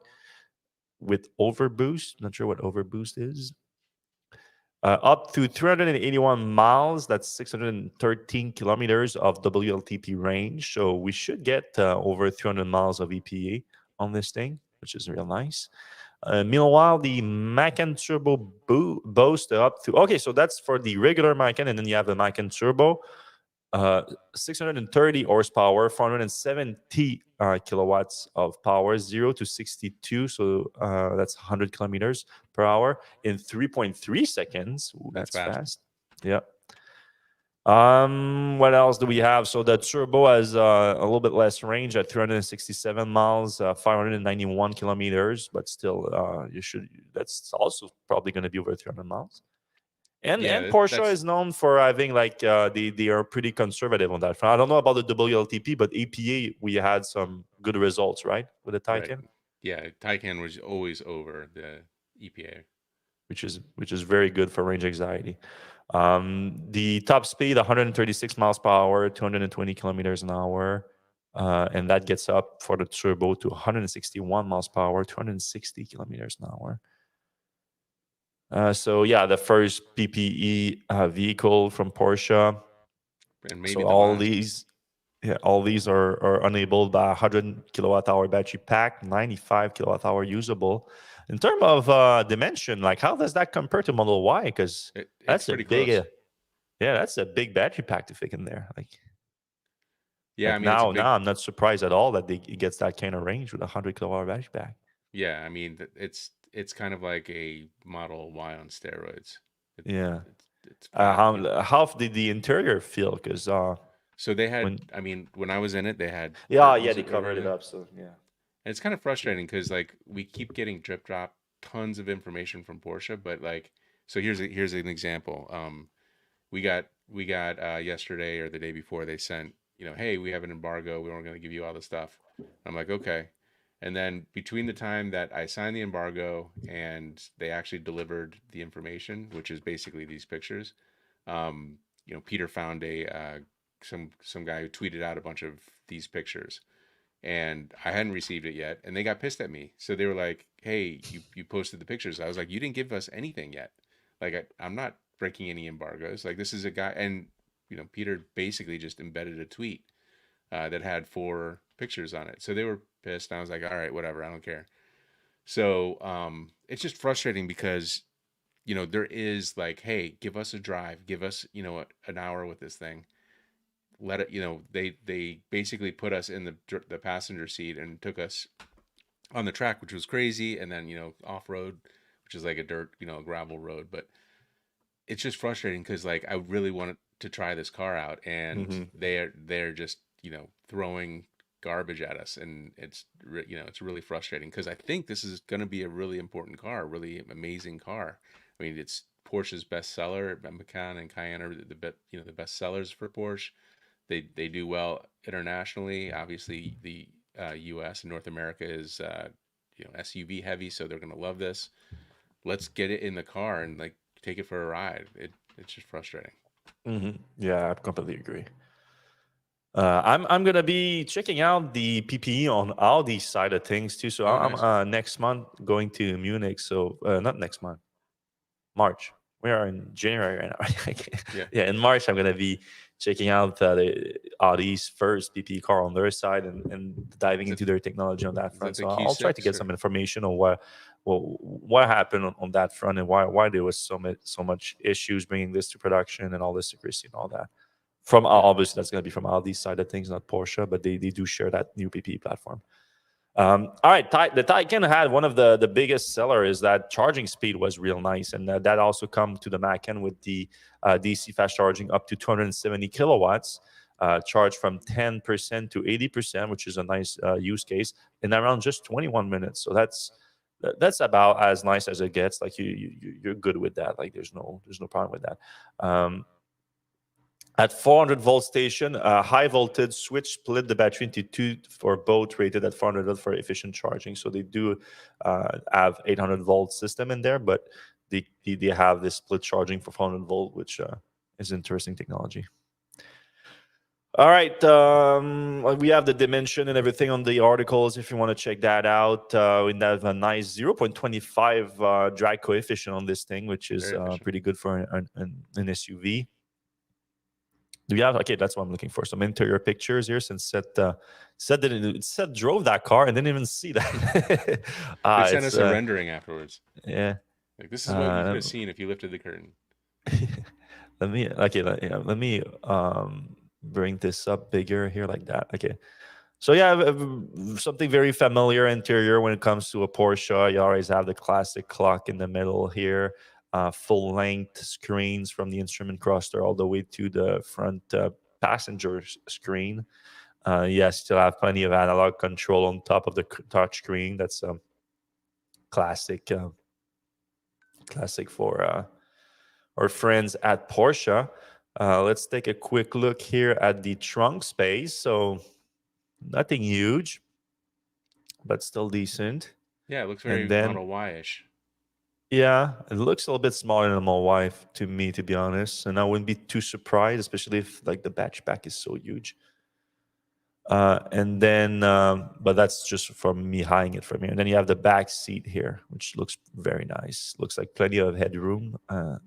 with overboost. Not sure what overboost is. Up to 381 miles, that's 613 kilometers of WLTP range. So we should get over 300 miles of EPA on this thing, which is real nice. Meanwhile, the Macan Turbo boasts up to, okay, so that's for the regular Macan, and then you have the Macan Turbo. uh, 630 horsepower, 470 kilowatts of power, 0 to 62. So that's 100 kilometers per hour in 3.3 seconds. Ooh, That's that's fast. fast. Yeah. What else do we have? So the turbo has a little bit less range at 367 miles, 591 kilometers, but still, that's also probably going to be over 300 miles. Yeah, And Porsche that's is known for having like they are pretty conservative on that front. I don't know about the WLTP, but EPA we had some good results, right, with the right. Taycan, Yeah, Taycan was always over the EPA. which is very good for range anxiety. The top speed 136 miles per hour, 220 kilometers an hour, and that gets up for the turbo to 161 miles per hour, 260 kilometers an hour. So yeah, the first PPE vehicle from Porsche. And So maybe the last. all these are enabled by 100 kilowatt hour battery pack, 95 kilowatt hour usable. In terms of dimension, like how does that compare to Model Y? Because It's that's a pretty big, close. that's a big battery pack to fit in there. Yeah, I Like mean it's a big. now I'm not surprised at all that it gets that kind of range with a 100 kilowatt hour battery pack. Yeah, I mean it's kind of like a Model Y on steroids. It, Yeah. it's fast. How did the interior feel? Because So they had, when I mean, when I was in it, they had yeah, curtains they over covered it the. up. So yeah. And it's kind of frustrating because like we keep getting drip drop tons of information from Porsche, but like, so here's an example. We got yesterday or the day before they sent, hey, we have an embargo. We weren't going to give you all the stuff. I'm like, okay. And then between the time that I signed the embargo and they actually delivered the information, which is basically these pictures, Peter found a some guy who tweeted out a bunch of these pictures, and I hadn't received it yet, and they got pissed at me. So they were like, "Hey, you posted the pictures." I was like, "You didn't give us anything yet. Like I'm not breaking any embargoes. Like this is a guy." And Peter basically just embedded a tweet that had 4 pictures on it. So they were pissed. And I was like, "All right, whatever. I don't care." So it's just frustrating because there is like, "Hey, give us a drive. Give us an hour with this thing." Let it, they basically put us in the passenger seat and took us on the track, which was crazy, and then off road, which is like a dirt, gravel road. But it's just frustrating because like I really wanted to try this car out, and Hmm. they're just throwing garbage at us, and it's really frustrating because I think this is going to be a really important car, a really amazing car. I mean, it's Porsche's bestseller. Macan and Cayenne are the best sellers for Porsche. They do well internationally. Obviously, the U.S. and North America is SUV heavy, so they're gonna love this. Let's get it in the car and like take it for a ride. It's just frustrating. Hmm. Yeah, I completely agree. I'm gonna be checking out the PPE on Audi side of things too. So Oh, I'm nice. next month going to Munich. So not next month, March. We are in January right now. Yeah. Yeah, in March I'm gonna be checking out the Audi's first PPE car on their side and diving Is that into their technology on that is that front. the So I'll try to Q6 get or? some information on what happened on that front and why there was so much issues bringing this to production and all this secrecy and all that. From Yeah. obviously that's going to be from Audi's side of things, not Porsche, but they do share that new PPE platform. All right, the Taycan had one of the biggest seller is that charging speed was real nice, and that also come to the Macan with the DC fast charging up to 270 kilowatts, charged from 10% to 80%, which is a nice use case in around just 21 minutes. So that's about as nice as it gets. Like you're good with that. Like there's no problem with that. At 400 volt station, high voltage switch split the battery into two for both rated at 400 volt for efficient charging. So they do have 800 volt system in there, but they have this split charging for 400 volt, which is interesting technology. All right, we have the dimension and everything on the articles if you want to check that out. We have a nice 0.25 drag coefficient on this thing, which is pretty good for an SUV. Do we have, okay, that's what I'm looking for, some interior pictures here, since Seth drove that car and didn't even see that. They sent us a rendering afterwards. Yeah, like this is what you could have seen if you lifted the curtain. let me bring this up bigger here, like that. Okay, so yeah, something very familiar interior when it comes to a Porsche. You always have the classic clock in the middle here. Full length screens from the instrument cluster all the way to the front passenger screen. Yes, still have plenty of analog control on top of the touch screen. That's classic for our friends at Porsche. Let's take a quick look here at the trunk space. So nothing huge, but still decent. Yeah, it looks very Model Y-ish. Yeah, it looks a little bit smaller than my wife to me, to be honest. And I wouldn't be too surprised, especially if like the hatchback is so huge. And then, but that's just from me hiding it from here. And then you have the back seat here, which looks very nice. Looks like plenty of headroom. I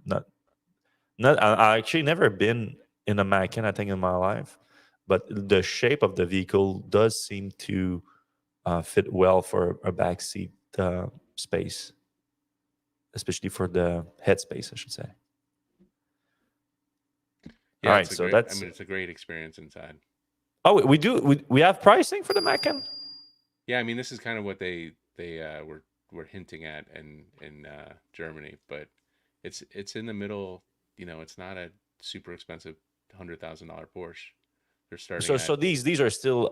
actually never been in a Macan, I think, in my life, but the shape of the vehicle does seem to fit well for a back seat space, especially for the headspace, I should say. Yeah, all right, so that's. I mean, it's a great experience inside. Oh, we have pricing for the Macan. Yeah, I mean, this is kind of what they were hinting at in Germany, but it's in the middle. You know, it's not a super expensive $100,000 Porsche. They're starting. So these are still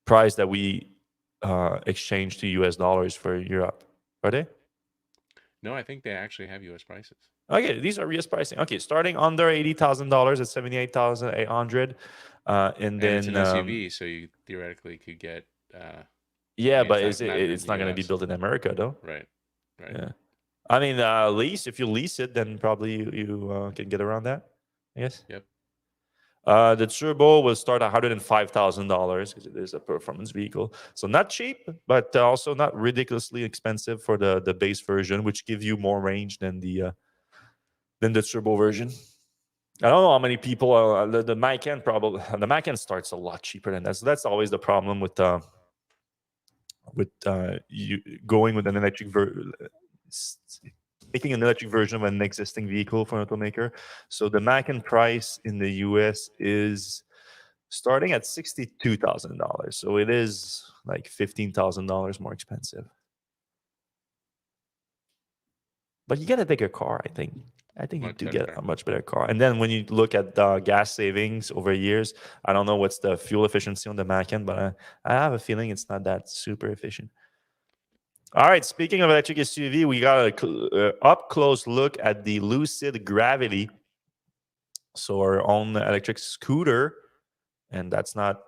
price that we exchange to US dollars for Europe, are they? No, I think they actually have US prices. Okay, these are US pricing. Okay, starting under $80,000 at 78,800, and then it's an SUV, so you theoretically could get. Yeah, but it's not going to be built in America, though. Right. Yeah, I mean, lease. If you lease it, then probably you can get around that. Yes. Yep. The turbo will start at $105,000 because it is a performance vehicle, so not cheap, but also not ridiculously expensive for the base version, which gives you more range than the turbo version. I don't know how many people the Macan probably the Macan starts a lot cheaper than that. So that's always the problem with you going with an making an electric version of an existing vehicle for an automaker. So the Macan price in the US is starting at $62,000. So it is like $15,000 more expensive. But you get a bigger car, I think. I think you do get a much better car. And then when you look at gas savings over years, I don't know what's the fuel efficiency on the Macan, but I have a feeling it's not that super efficient. All right, speaking of electric SUV, we got a up-close look at the Lucid Gravity. So our own electric scooter, and that's not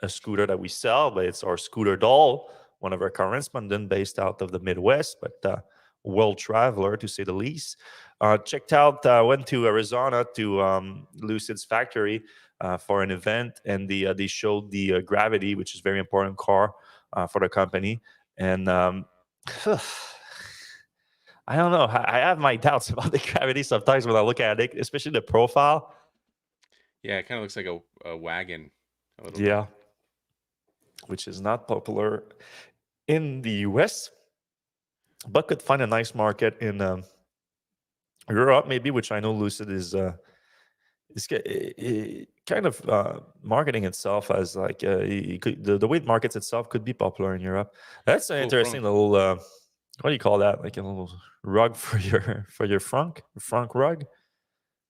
a scooter that we sell, but it's our scooter doll, one of our correspondents based out of the Midwest, but world traveler to say the least. Checked out, went to Arizona to Lucid's factory for an event, and they showed the Gravity, which is a very important car for the company. And I don't know. I have my doubts about the Gravity sometimes when I look at it, especially the profile. Yeah, it kind of looks like a wagon. A little bit. Which is not popular in the US, but could find a nice market in Europe, maybe, which I know Lucid is kind of marketing itself as like the way it markets itself could be popular in Europe. That's an interesting little what do you call that? Like a little rug for your frunk rug.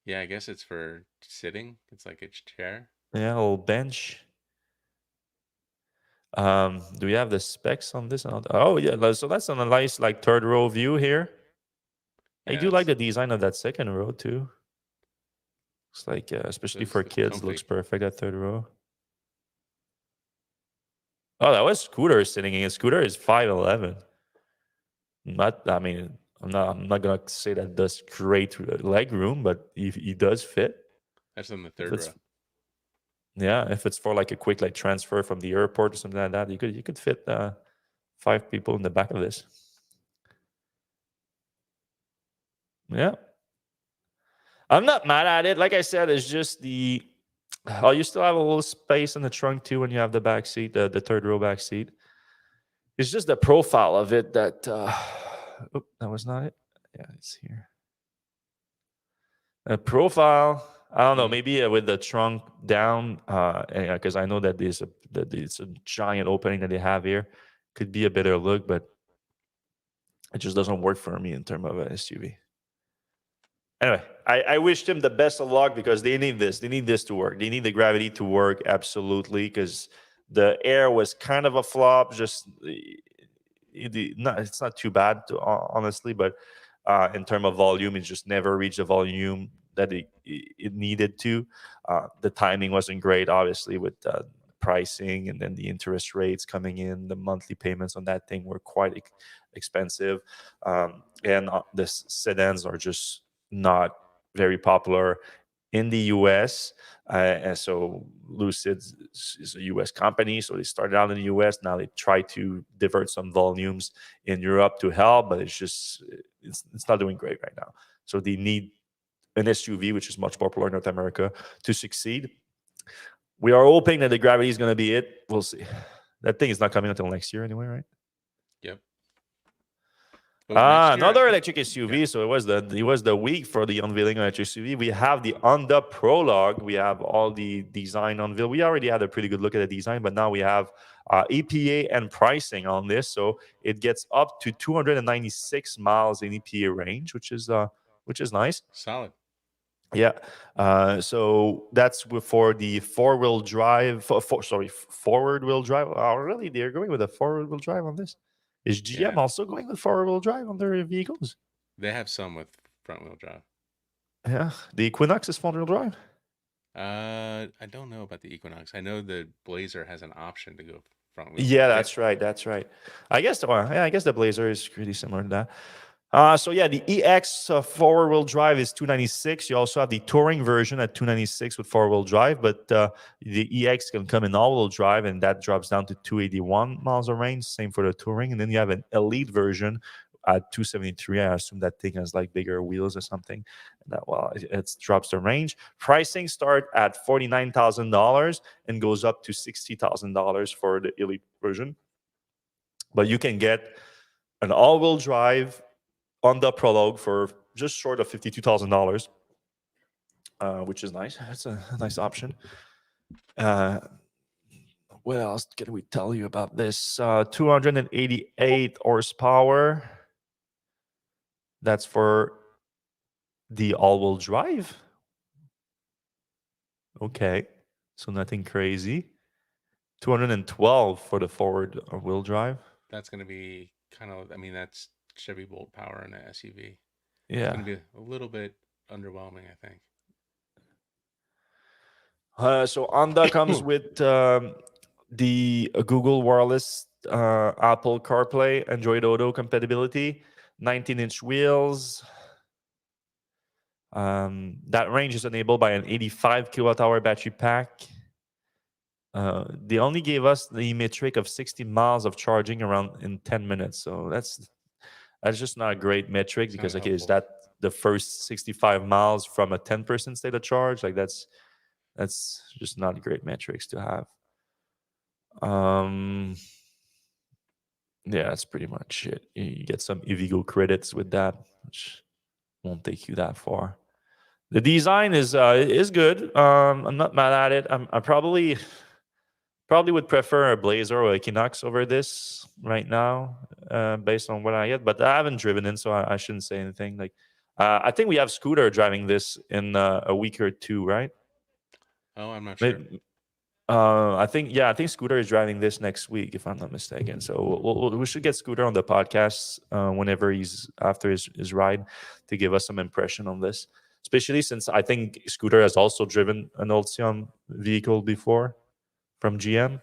Yeah, I guess it's for sitting. It's like a chair. Yeah, a little bench. Do we have the specs on this? Oh yeah, so that's on a nice like third row view here. Yeah, I do like the design of that second row too. It's like, especially Those for look kids, looks comfy. perfect at third row. Oh, that was Scooter sitting in. Scooter is 5'11". Not, I mean, I'm not gonna say that does great leg room, but he does fit. That's in the If third it's row. Yeah, if it's for like a quick like transfer from the airport or something like that, you could fit 5 people in the back of this. Yeah, I'm not mad at it. Like I said, it's just the oh, you still have a little space in the trunk too when you have the back seat, the third row back seat. It's just the profile of it that that was not it. Yeah, it's here. A profile. I don't know. Mm. Maybe with the trunk down, because I know that it's a giant opening that they have here. Could be a better look, but it just doesn't work for me in terms of a SUV. Anyway, I wished him the best of luck because they need this. They need this to work. They need the gravity to work absolutely because the air was kind of a flop. Just it's not too bad, honestly, but in terms of volume, it just never reached the volume that it needed to. The timing wasn't great, obviously, with pricing and then the interest rates coming in. The monthly payments on that thing were quite expensive, and the sedans are just not very popular in the US. And so Lucid is a US company. So they started out in the US. Now they try to divert some volumes in Europe to help, but it's not doing great right now. So they need an SUV, which is much popular in North America, to succeed. We are hoping that the gravity is going to be it. We'll see. That thing is not coming until next year anyway, right? Yep. But next year, Another electric yeah, SUV. So it was the week for the unveiling of electric SUV. We have the Honda Prologue. We have all the design unveiled. We already had a pretty good look at the design, but now we have EPA and pricing on this. So it gets up to 296 miles in EPA range, which is nice. solid. Yeah. So that's for the four-wheel drive. Forward-wheel drive. Oh, really? They're going with a forward-wheel drive on this? Is GM Yeah, also going with forward-wheel drive on their vehicles? they have some with front wheel drive. Yeah. The Equinox is front-wheel drive. I don't know about the Equinox. I know the Blazer has an option to go front wheel Yeah, drive. that's right. That's right. I guess the Blazer is pretty similar to that. So yeah, the EX four-wheel drive is 296. You also have the touring version at 296 with four-wheel drive, but the EX can come in all-wheel drive, and that drops down to 281 miles of range. Same for the touring, and then you have an elite version at 273. I assume that thing has like bigger wheels or something. It drops the range. Pricing start at $49,000 and goes up to $60,000 for the elite version. But you can get an all-wheel drive on the Prologue for just short of $52,000, which is nice. That's a nice option. Uh, what else can we tell you about this? 288 horsepower. That's for the all-wheel drive. Okay, so nothing crazy. 212 for the forward wheel drive. That's going to be kind of, I mean, that's Chevy Bolt power in an SUV. It's Yeah. going to be a little bit underwhelming, I think. So Honda comes with the Google Wireless, Apple CarPlay, Android Auto compatibility, 19-inch wheels. That range is enabled by an 85 kilowatt hour battery pack. They only gave us the metric of 60 miles of charging around in 10 minutes. So that's just not a great metric It's not because, okay, is helpful. that the first 65 miles from a 10% state of charge? Like that's just not great metrics to have. Um, yeah, that's pretty much it. You get some EVgo credits with that, which won't take you that far. The design is good. I'm not mad at it. I probably would prefer a Blazer or Equinox over this right now, based on what I get. But I haven't driven in, so I shouldn't say anything. Like, I think we have Scooter driving this in a week or two, right? Oh, I'm not sure. Maybe, I think Scooter is driving this next week, if I'm not mistaken. So we should get Scooter on the podcast whenever he's after his ride to give us some impression on this. especially since I think Scooter has also driven an Ultium vehicle before from GM.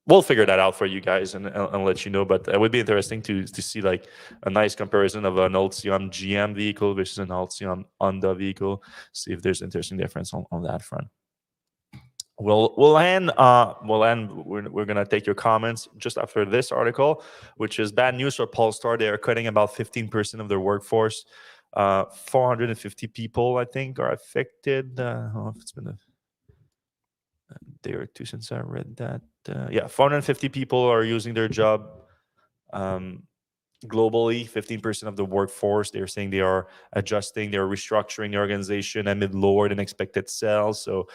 We'll figure that out for you guys and let you know. But it would be interesting to see like a nice comparison of an Ultium GM vehicle versus an Ultium Honda vehicle. See if there's interesting difference on that front. We'll end. We're gonna take your comments just after this article, which is bad news for Polestar. They are cutting about 15% of their workforce. 450 people, I think, are affected. I don't know if it's been a day or two since I read that. Yeah, 450 people are using their job globally. 15% of the workforce. They're saying they are adjusting, they're restructuring the organization amid lower than expected sales. So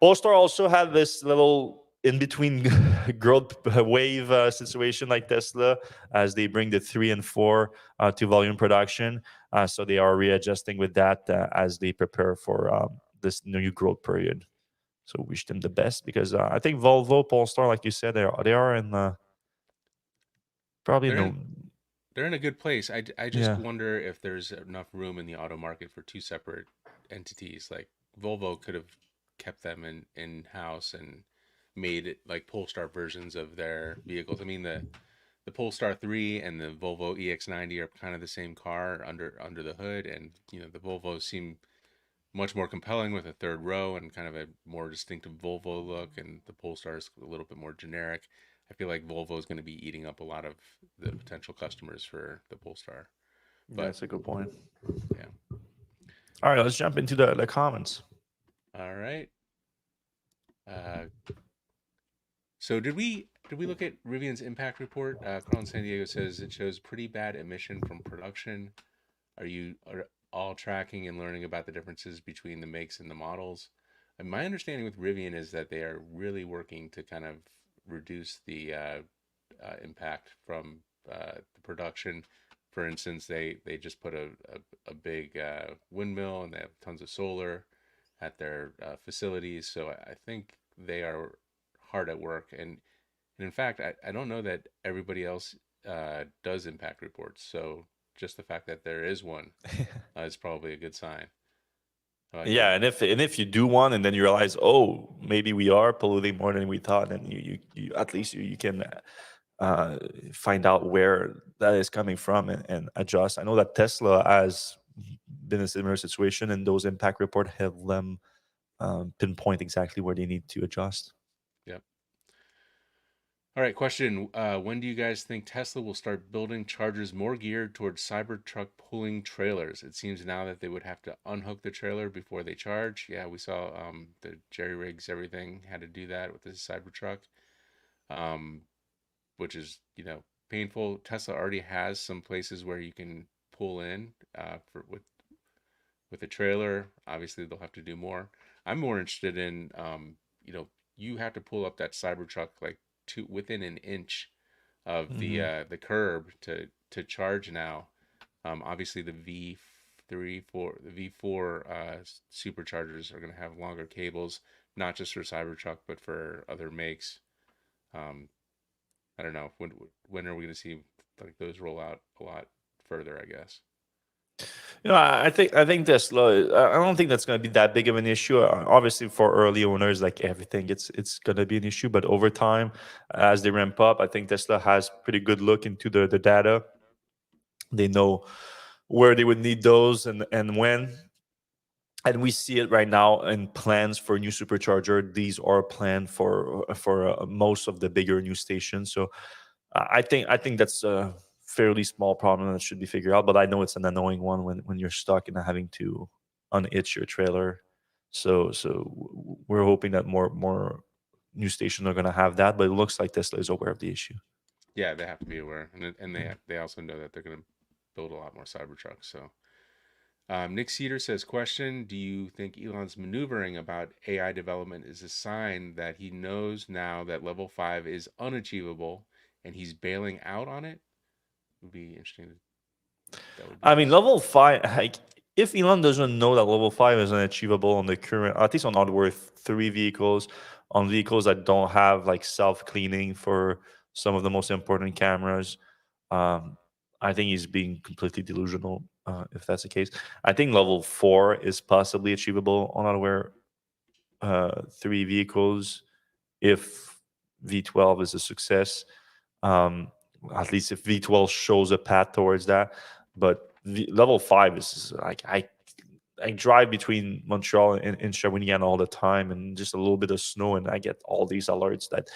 Polestar also had this little in between growth wave situation like Tesla as they bring the 3 and 4 to volume production. So they are readjusting with that as they prepare for this new growth period. So wish them the best because I think Volvo, Polestar, like you said, they are in probably They're no, in they're in a good place. I just yeah. wonder if there's enough room in the auto market for two separate entities. Like Volvo could have kept them in house and made it like Polestar versions of their vehicles. I mean the Polestar 3 and the Volvo EX90 are kind of the same car under the hood, and the Volvos seem much more compelling with a third row and kind of a more distinctive Volvo look, and the Polestar is a little bit more generic. I feel like Volvo is going to be eating up a lot of the potential customers for the Polestar. Yeah, But that's a good point. yeah, All right, let's jump into the comments. all right. Uh, so did we look at Rivian's impact report? Carl in San Diego says it shows pretty bad emission from production. Are all tracking and learning about the differences between the makes and the models? And my understanding with Rivian is that they are really working to kind of reduce the impact from the production. For instance, they just put a big windmill and they have tons of solar at their facilities. So I think they are hard at work. And in fact, I don't know that everybody else does impact reports. So just the fact that there is one is probably a good sign. How about you? Yeah, and if you do one and then you realize, oh, maybe we are polluting more than we thought, then you at least you can uh, find out where that is coming from and adjust. I know that Tesla has been in a similar situation, and those impact report have them pinpoint exactly where they need to adjust. Yep. All right, question. When do you guys think Tesla will start building chargers more geared towards Cybertruck pulling trailers? It seems now that they would have to unhook the trailer before they charge. Yeah, we saw the jerry rigs, everything had to do that with the Cybertruck, um, which is, painful. Tesla already has some places where you can pull in for with a trailer. Obviously, they'll have to do more. I'm more interested in, you have to pull up that Cybertruck like within an inch of Hmm. the curb to charge now. Obviously, the V4 superchargers are going to have longer cables, not just for Cybertruck but for other makes. Um, I don't know when are we going to see like those roll out a lot further, I guess. I think Tesla. I don't think that's going to be that big of an issue. Obviously, for early owners, like everything, it's going to be an issue. But over time, as they ramp up, I think Tesla has pretty good look into the data. They know where they would need those and when. And we see it right now in plans for new supercharger. These are planned for most of the bigger new stations. So I think that's a fairly small problem that should be figured out. But I know it's an annoying one when you're stuck and having to unhitch your trailer. So we're hoping that more new stations are going to have that. But it looks like Tesla is aware of the issue. Yeah, they have to be aware, and they also know that they're going to build a lot more Cybertrucks. So, Nick Cedar says, "Question: Do you think Elon's maneuvering about AI development is a sign that he knows now that Level 5 is unachievable and he's bailing out on it?" Would be interesting. That would be I mean, his. level five. Like, if Elon doesn't know that level five is unachievable on the current, at least on Worth 3 vehicles, on vehicles that don't have like self cleaning for some of the most important cameras, um, I think he's being completely delusional. if that's the case. I think level 4 is possibly achievable on hardware 3 vehicles if V12 is a success. Um, at least if V12 shows a path towards that. But level 5 is like I drive between Montreal and Shawinigan all the time, and just a little bit of snow, and I get all these alerts that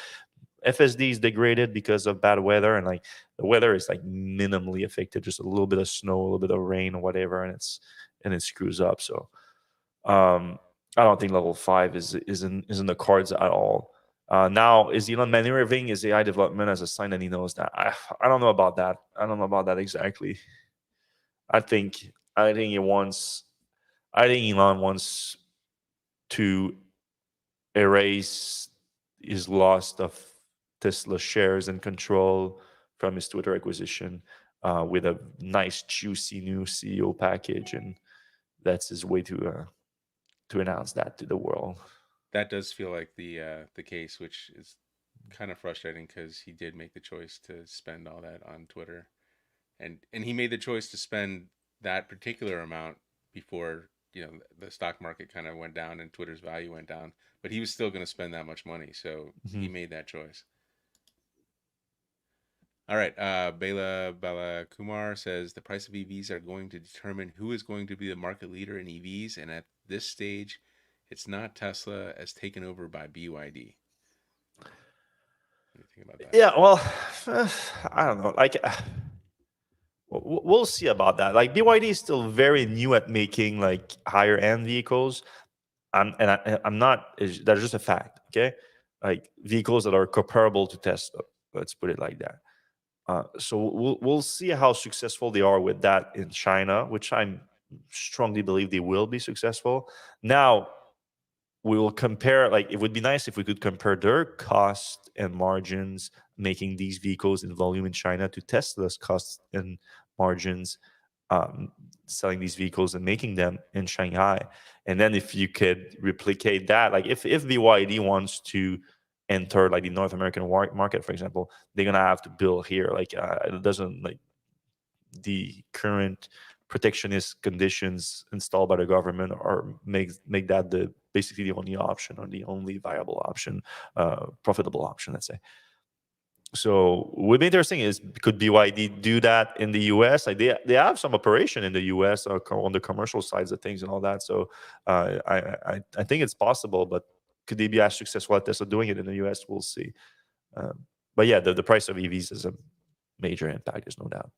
FSD is degraded because of bad weather, and like the weather is like minimally affected, just a little bit of snow, a little bit of rain, or whatever, and it screws up. So I don't think level 5 is in the cards at all. Now, is Elon maneuver his AI development as a sign that he knows that? I don't know about that. I don't know about that exactly. I think I think he wants. I think Elon wants to erase his loss of Tesla shares and control from his Twitter acquisition with a nice, juicy new CEO package, and that's his way to announce that to the world. That does feel like the case, which is kind of frustrating because he did make the choice to spend all that on Twitter, and he made the choice to spend that particular amount before the stock market kind of went down and Twitter's value went down, but he was still going to spend that much money, so he Mhm. made that choice. All right, Bala Kumar says the price of EVs are going to determine who is going to be the market leader in EVs, and at this stage, it's not Tesla as taken over by BYD. What do you think about that? Yeah, well, I don't know. Like, we'll see about that. Like, BYD is still very new at making like higher end vehicles. I'm not. That's just a fact. Okay, like vehicles that are comparable to Tesla. Let's put it like that. So we'll see how successful they are with that in China, which I strongly believe they will be successful. Now we will compare. Like it would be nice if we could compare their cost and margins making these vehicles in volume in China to Tesla's costs and margins um, selling these vehicles and making them in Shanghai. And then if you could replicate that, like if BYD wants to enter like the North American market, for example, they're gonna have to build here. Like it doesn't like the current protectionist conditions installed by the government or make that the basically the only option or the only viable option, profitable option, let's say. So what would be interesting is could BYD do that in the US? Like they have some operation in the US on the commercial sides of things and all that. So I think it's possible, but could they be as successful at Tesla doing it in the US? We'll see. But yeah, the price of EVs is a major impact. There's no doubt.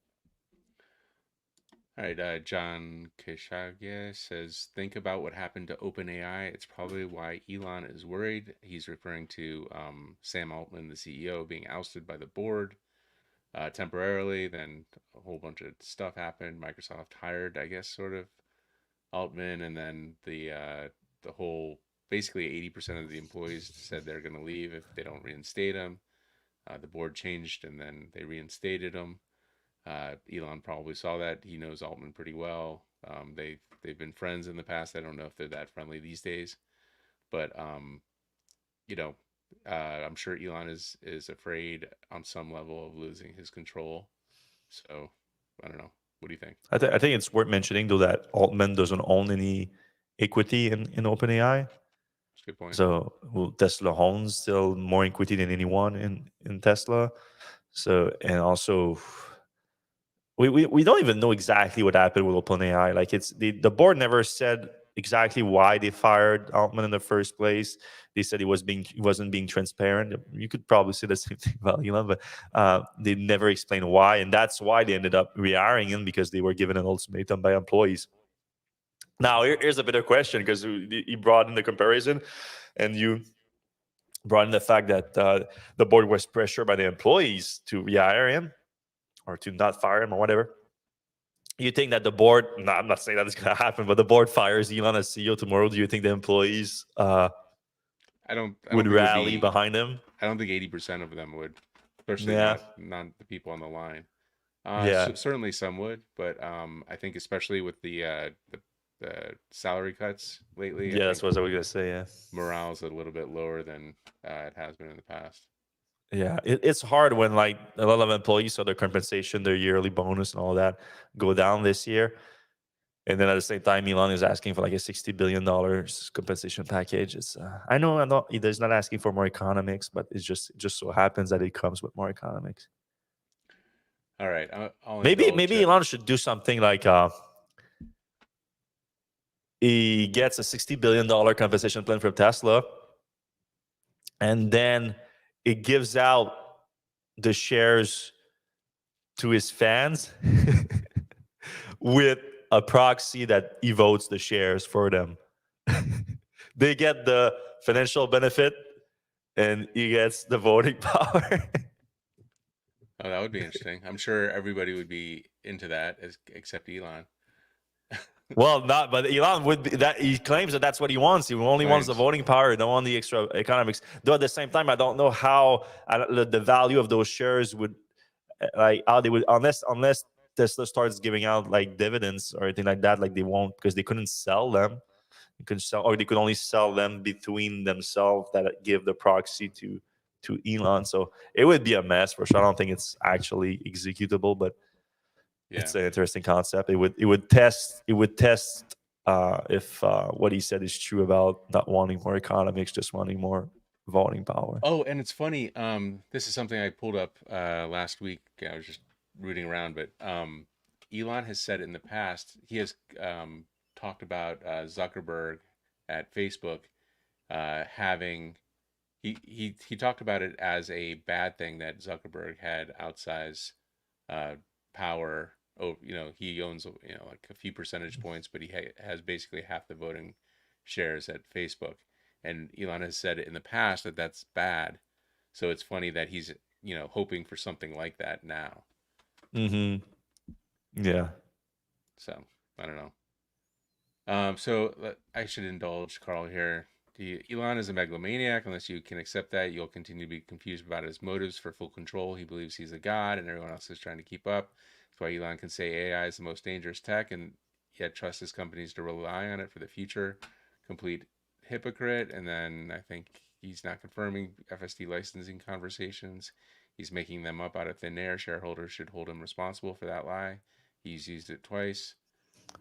All right, John Kishage says, think about what happened to OpenAI. It's probably why Elon is worried. He's referring to Sam Altman, the CEO, being ousted by the board temporarily. Then a whole bunch of stuff happened. Microsoft hired, I guess, sort of Altman, and then the whole basically 80% of the employees said they're going to leave if they don't reinstate him. The board changed, and then they reinstated him. Elon probably saw that. He knows Altman pretty well. They've been friends in the past. I don't know if they're that friendly these days, but you know, I'm sure Elon is afraid on some level of losing his control. So I don't know. What do you think? I think it's worth mentioning though that Altman doesn't own any equity in OpenAI. That's a good point. So Tesla owns still more equity than anyone in Tesla. So and also we don't even know exactly what happened with OpenAI. Like it's the board never said exactly why they fired Altman in the first place. They said he wasn't being transparent. You could probably say the same thing about Elon, but they never explained why, and that's why they ended up rehiring him because they were given an ultimatum by employees. Now here's a better question because you brought in the comparison, and you brought in the fact that the board was pressured by the employees to rehire him or to not fire him or whatever. You think that the board, no, I'm not saying that it's going to happen, but the board fires Elon as CEO tomorrow. Do you think the employees I don't. I would don't think it would rally be. behind him? I don't think 80% of them would, especially Yeah. not the people on the line. Yeah. Certainly some would, but I think especially with the salary cuts lately, I Yeah, that's think what I was going to say. Yeah. morale's a little bit lower than it has been in the past. Yeah. It's hard when like a lot of employees saw their compensation, their yearly bonus and all that go down this year. And then at the same time, Elon is asking for like a $60 billion compensation package. It's I know he's not asking for more economics, but it just so happens that it comes with more economics. All right, I'll Maybe indulge. Elon should do something like he gets a $60 billion compensation plan from Tesla, and then it gives out the shares to his fans with a proxy that he votes the shares for them. They get the financial benefit and he gets the voting power. Oh, that would be interesting. I'm sure everybody would be into that, except Elon. Well, not, but Elon would be that he claims that that's what he wants. He only wants the Claims. voting power, don't want the extra economics. Though at the same time, I don't know how the value of those shares would like how they would unless Tesla starts giving out like dividends or anything like that. Like they won't because they couldn't sell them. You could sell, or they could only sell them between themselves that give the proxy to Elon. So it would be a mess for sure. I don't think it's actually executable, but Yeah. it's an interesting concept. It would test if what he said is true about not wanting more economics, just wanting more voting power. Oh, and it's funny. This is something I pulled up last week. I was just rooting around, but Elon has said in the past he has talked about Zuckerberg at Facebook having he talked about it as a bad thing that Zuckerberg had outsized uh, power. Oh, he owns like a few percentage points, but he has basically half the voting shares at Facebook. And Elon has said in the past that that's bad. So it's funny that he's hoping for something like that now. Mm-hmm. Yeah. So I don't know. I should indulge Carl here. Elon is a megalomaniac. Unless you can accept that, you'll continue to be confused about his motives for full control. He believes he's a god, and everyone else is trying to keep up. That's why Elon can say AI is the most dangerous tech, and yet trust his companies to rely on it for the future. Complete hypocrite. And then I think he's not confirming FSD licensing conversations. He's making them up out of thin air. Shareholders should hold him responsible for that lie. He's used it twice.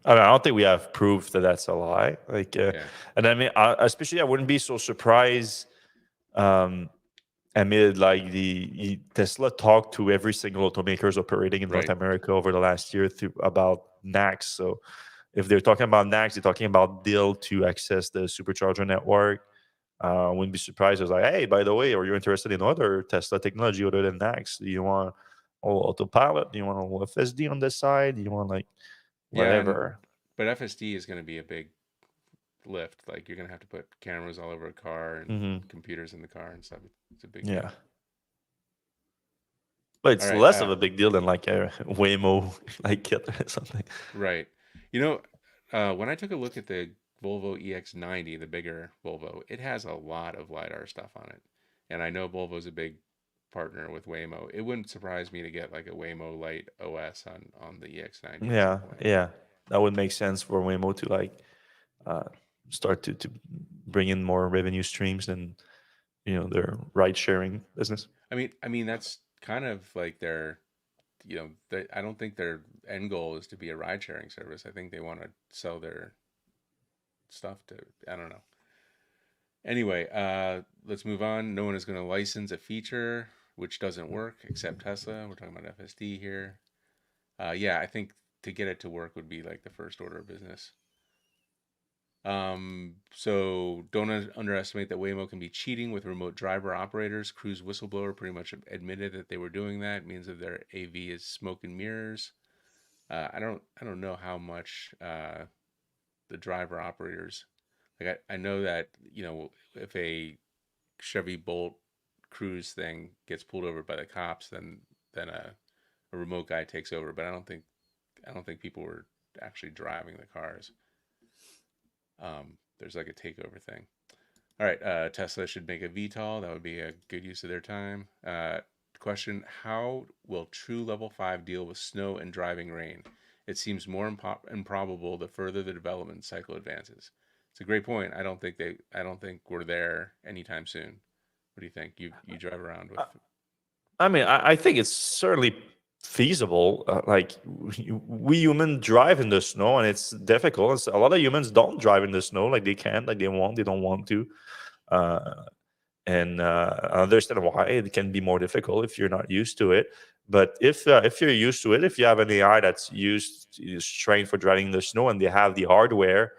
I don't think we have proof that that's a lie. Like, Yeah. and I mean, especially, I wouldn't be so surprised um, amid like Tesla talked to every single automakers operating in North Right. America over the last year about NACS. So if they're talking about NACS, they're talking about deal to access the supercharger network. Wouldn't be surprised. I was like, hey, by the way, are you interested in other Tesla technology other than NACS? Do you want all autopilot? Do you want all FSD on this side? Do you want like Yeah, and whatever? but FSD is going to be a big lift. Like you're going to have to put cameras all over a car and Hmm. computers in the car and stuff. It's a big Yeah, deal. but All it's right. less of a big deal than like a Waymo like kit or something. Right. When I took a look at the Volvo EX90, the bigger Volvo, it has a lot of LiDAR stuff on it. And I know Volvo's a big partner with Waymo. It wouldn't surprise me to get like a Waymo Light OS on the EX90 at some Yeah, point. yeah, that would make sense for Waymo to like uh, start to bring in more revenue streams and their ride sharing business. I mean that's kind of like I don't think their end goal is to be a ride sharing service. I think they want to sell their stuff to, I don't know. Anyway, let's move on. No one is going to license a feature which doesn't work except Tesla. We're talking about FSD here. Yeah, I think to get it to work would be like the first order of business. So don't underestimate that Waymo can be cheating with remote driver operators. Cruise whistleblower pretty much admitted that they were doing that. It means that their AV is smoke and mirrors. I don't know how much the driver operators, like I know that if a Chevy Bolt Cruise thing gets pulled over by the cops, then a remote guy takes over. But I don't think people were actually driving the cars. There's like a takeover thing. All right, Tesla should make a VTOL. That would be a good use of their time. Question: how will true Level 5 deal with snow and driving rain? It seems more improbable the further the development cycle advances. It's a great point. I don't think we're there anytime soon. What do you think? You drive around with? I mean, I think it's certainly feasible. Like we humans drive in the snow, and it's difficult. A lot of humans don't drive in the snow, like they can't, like they don't want to. Uh, and I understand why it can be more difficult if you're not used to it. But if you're used to it, if you have an AI that's is trained for driving in the snow, and they have the hardware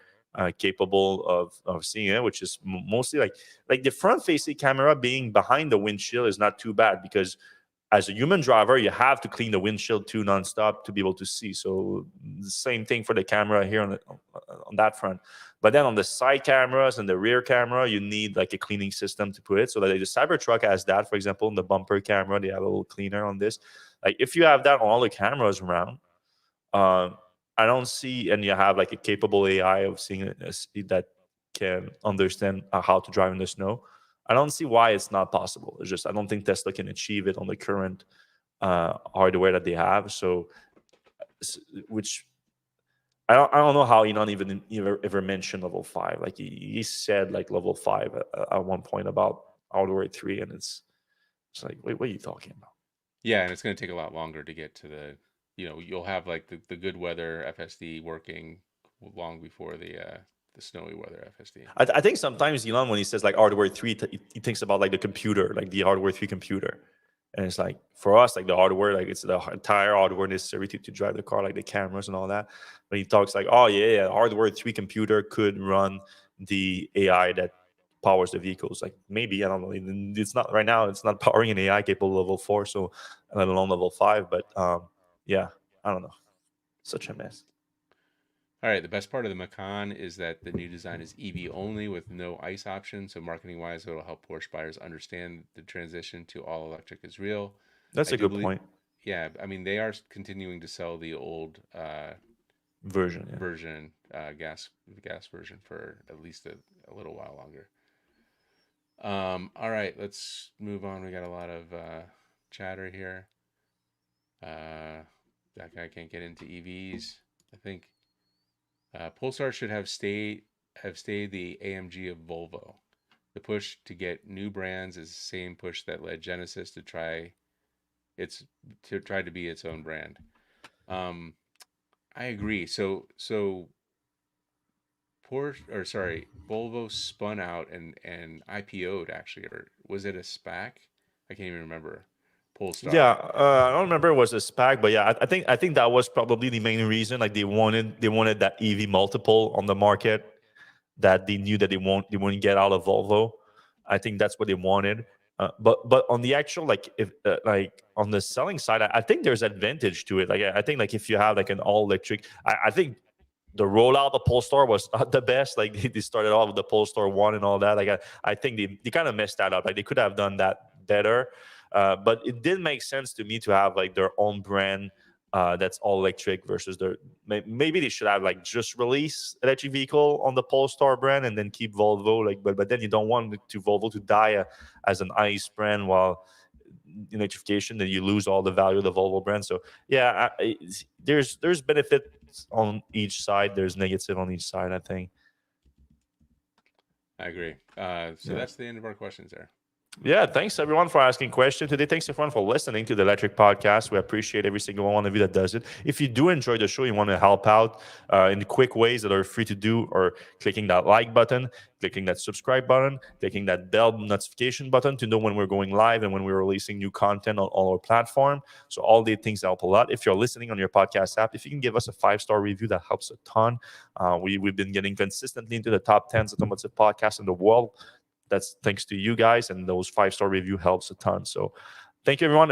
capable of seeing it, which is mostly like the front facing camera being behind the windshield is not too bad, because as a human driver, you have to clean the windshield too nonstop to be able to see. So the same thing for the camera here on that front. But then on the side cameras and the rear camera, you need like a cleaning system to put it. So that the Cybertruck has that, for example, in the bumper camera, they have a little cleaner on this. Like if you have that on all the cameras around, um, I don't see, and you have like a capable AI of seeing it that can understand how to drive in the snow. I don't see why it's not possible. It's just I don't think Tesla can achieve it on the current hardware that they have. So, which I don't know how Elon even ever mentioned level 5. Like he said like level 5 at one point about hardware 3, and it's like, wait, what are you talking about? Yeah, and it's going to take a lot longer to get to the, you'll have like the good weather FSD working long before the snowy weather FSD. I think sometimes Elon, when he says like hardware 3, he thinks about like the computer, like the hardware 3 computer. And it's like for us, like the hardware, like it's the entire hardware necessary to drive the car, like the cameras and all that. But he talks like, oh yeah, hardware 3 computer could run the AI that powers the vehicles. Like maybe, I don't know. It's not right now. It's not powering an AI capable level 4, so let alone level 5. But yeah, I don't know. Such a mess. All right, the best part of the Macan is that the new design is EV only with no ICE option. So marketing wise, it'll help Porsche buyers understand the transition to all electric is real. That's I a do good believe, point. yeah, I mean they are continuing to sell the old Version, yeah. version, gas version for at least a little while longer. All right, let's move on. We got a lot of chatter here. That guy can't get into EVs. I think Polestar should have stayed the AMG of Volvo. The push to get new brands is the same push that led Genesis its to try to be its own brand. Um, I agree. So Porsche, or sorry, Volvo spun out and IPO'd actually, or was it a SPAC? I can't even remember. Yeah, Polestar. I don't remember it was a SPAC, but yeah, I think that was probably the main reason. Like they wanted that EV multiple on the market that they knew that they wouldn't get out of Volvo. I think that's what they wanted. But on the actual like if like on the selling side, I think there's advantage to it. Like I think like if you have like an all electric, I think the rollout of Polestar was not the best. Like they started off with the Polestar 1 and all that. Like I think they kind of messed that up. Like they could have done that better. But it did make sense to me to have like their own brand that's all electric versus their maybe they should have like just release electric vehicle on the Polestar brand and then keep Volvo like but then you don't want to Volvo to die as an ICE brand while in electrification then you lose all the value of the Volvo brand. So yeah, there's benefits on each side. There's negative on each side, I think. I agree. So Yeah. that's the end of our questions there. Yeah, thanks everyone for asking questions today. Thanks everyone for listening to the Electric Podcast. We appreciate every single one of you that does it. If you do enjoy the show, you want to help out in quick ways that are free to do, or clicking that like button, clicking that subscribe button, clicking that bell notification button to know when we're going live and when we're releasing new content on all our platform. So all these things help a lot. If you're listening on your podcast app, if you can give us a 5-star review, that helps a ton. We've been getting consistently into the top 10 automotive podcasts in the world. That's thanks to you guys, and those 5-star review helps a ton. So thank you everyone, and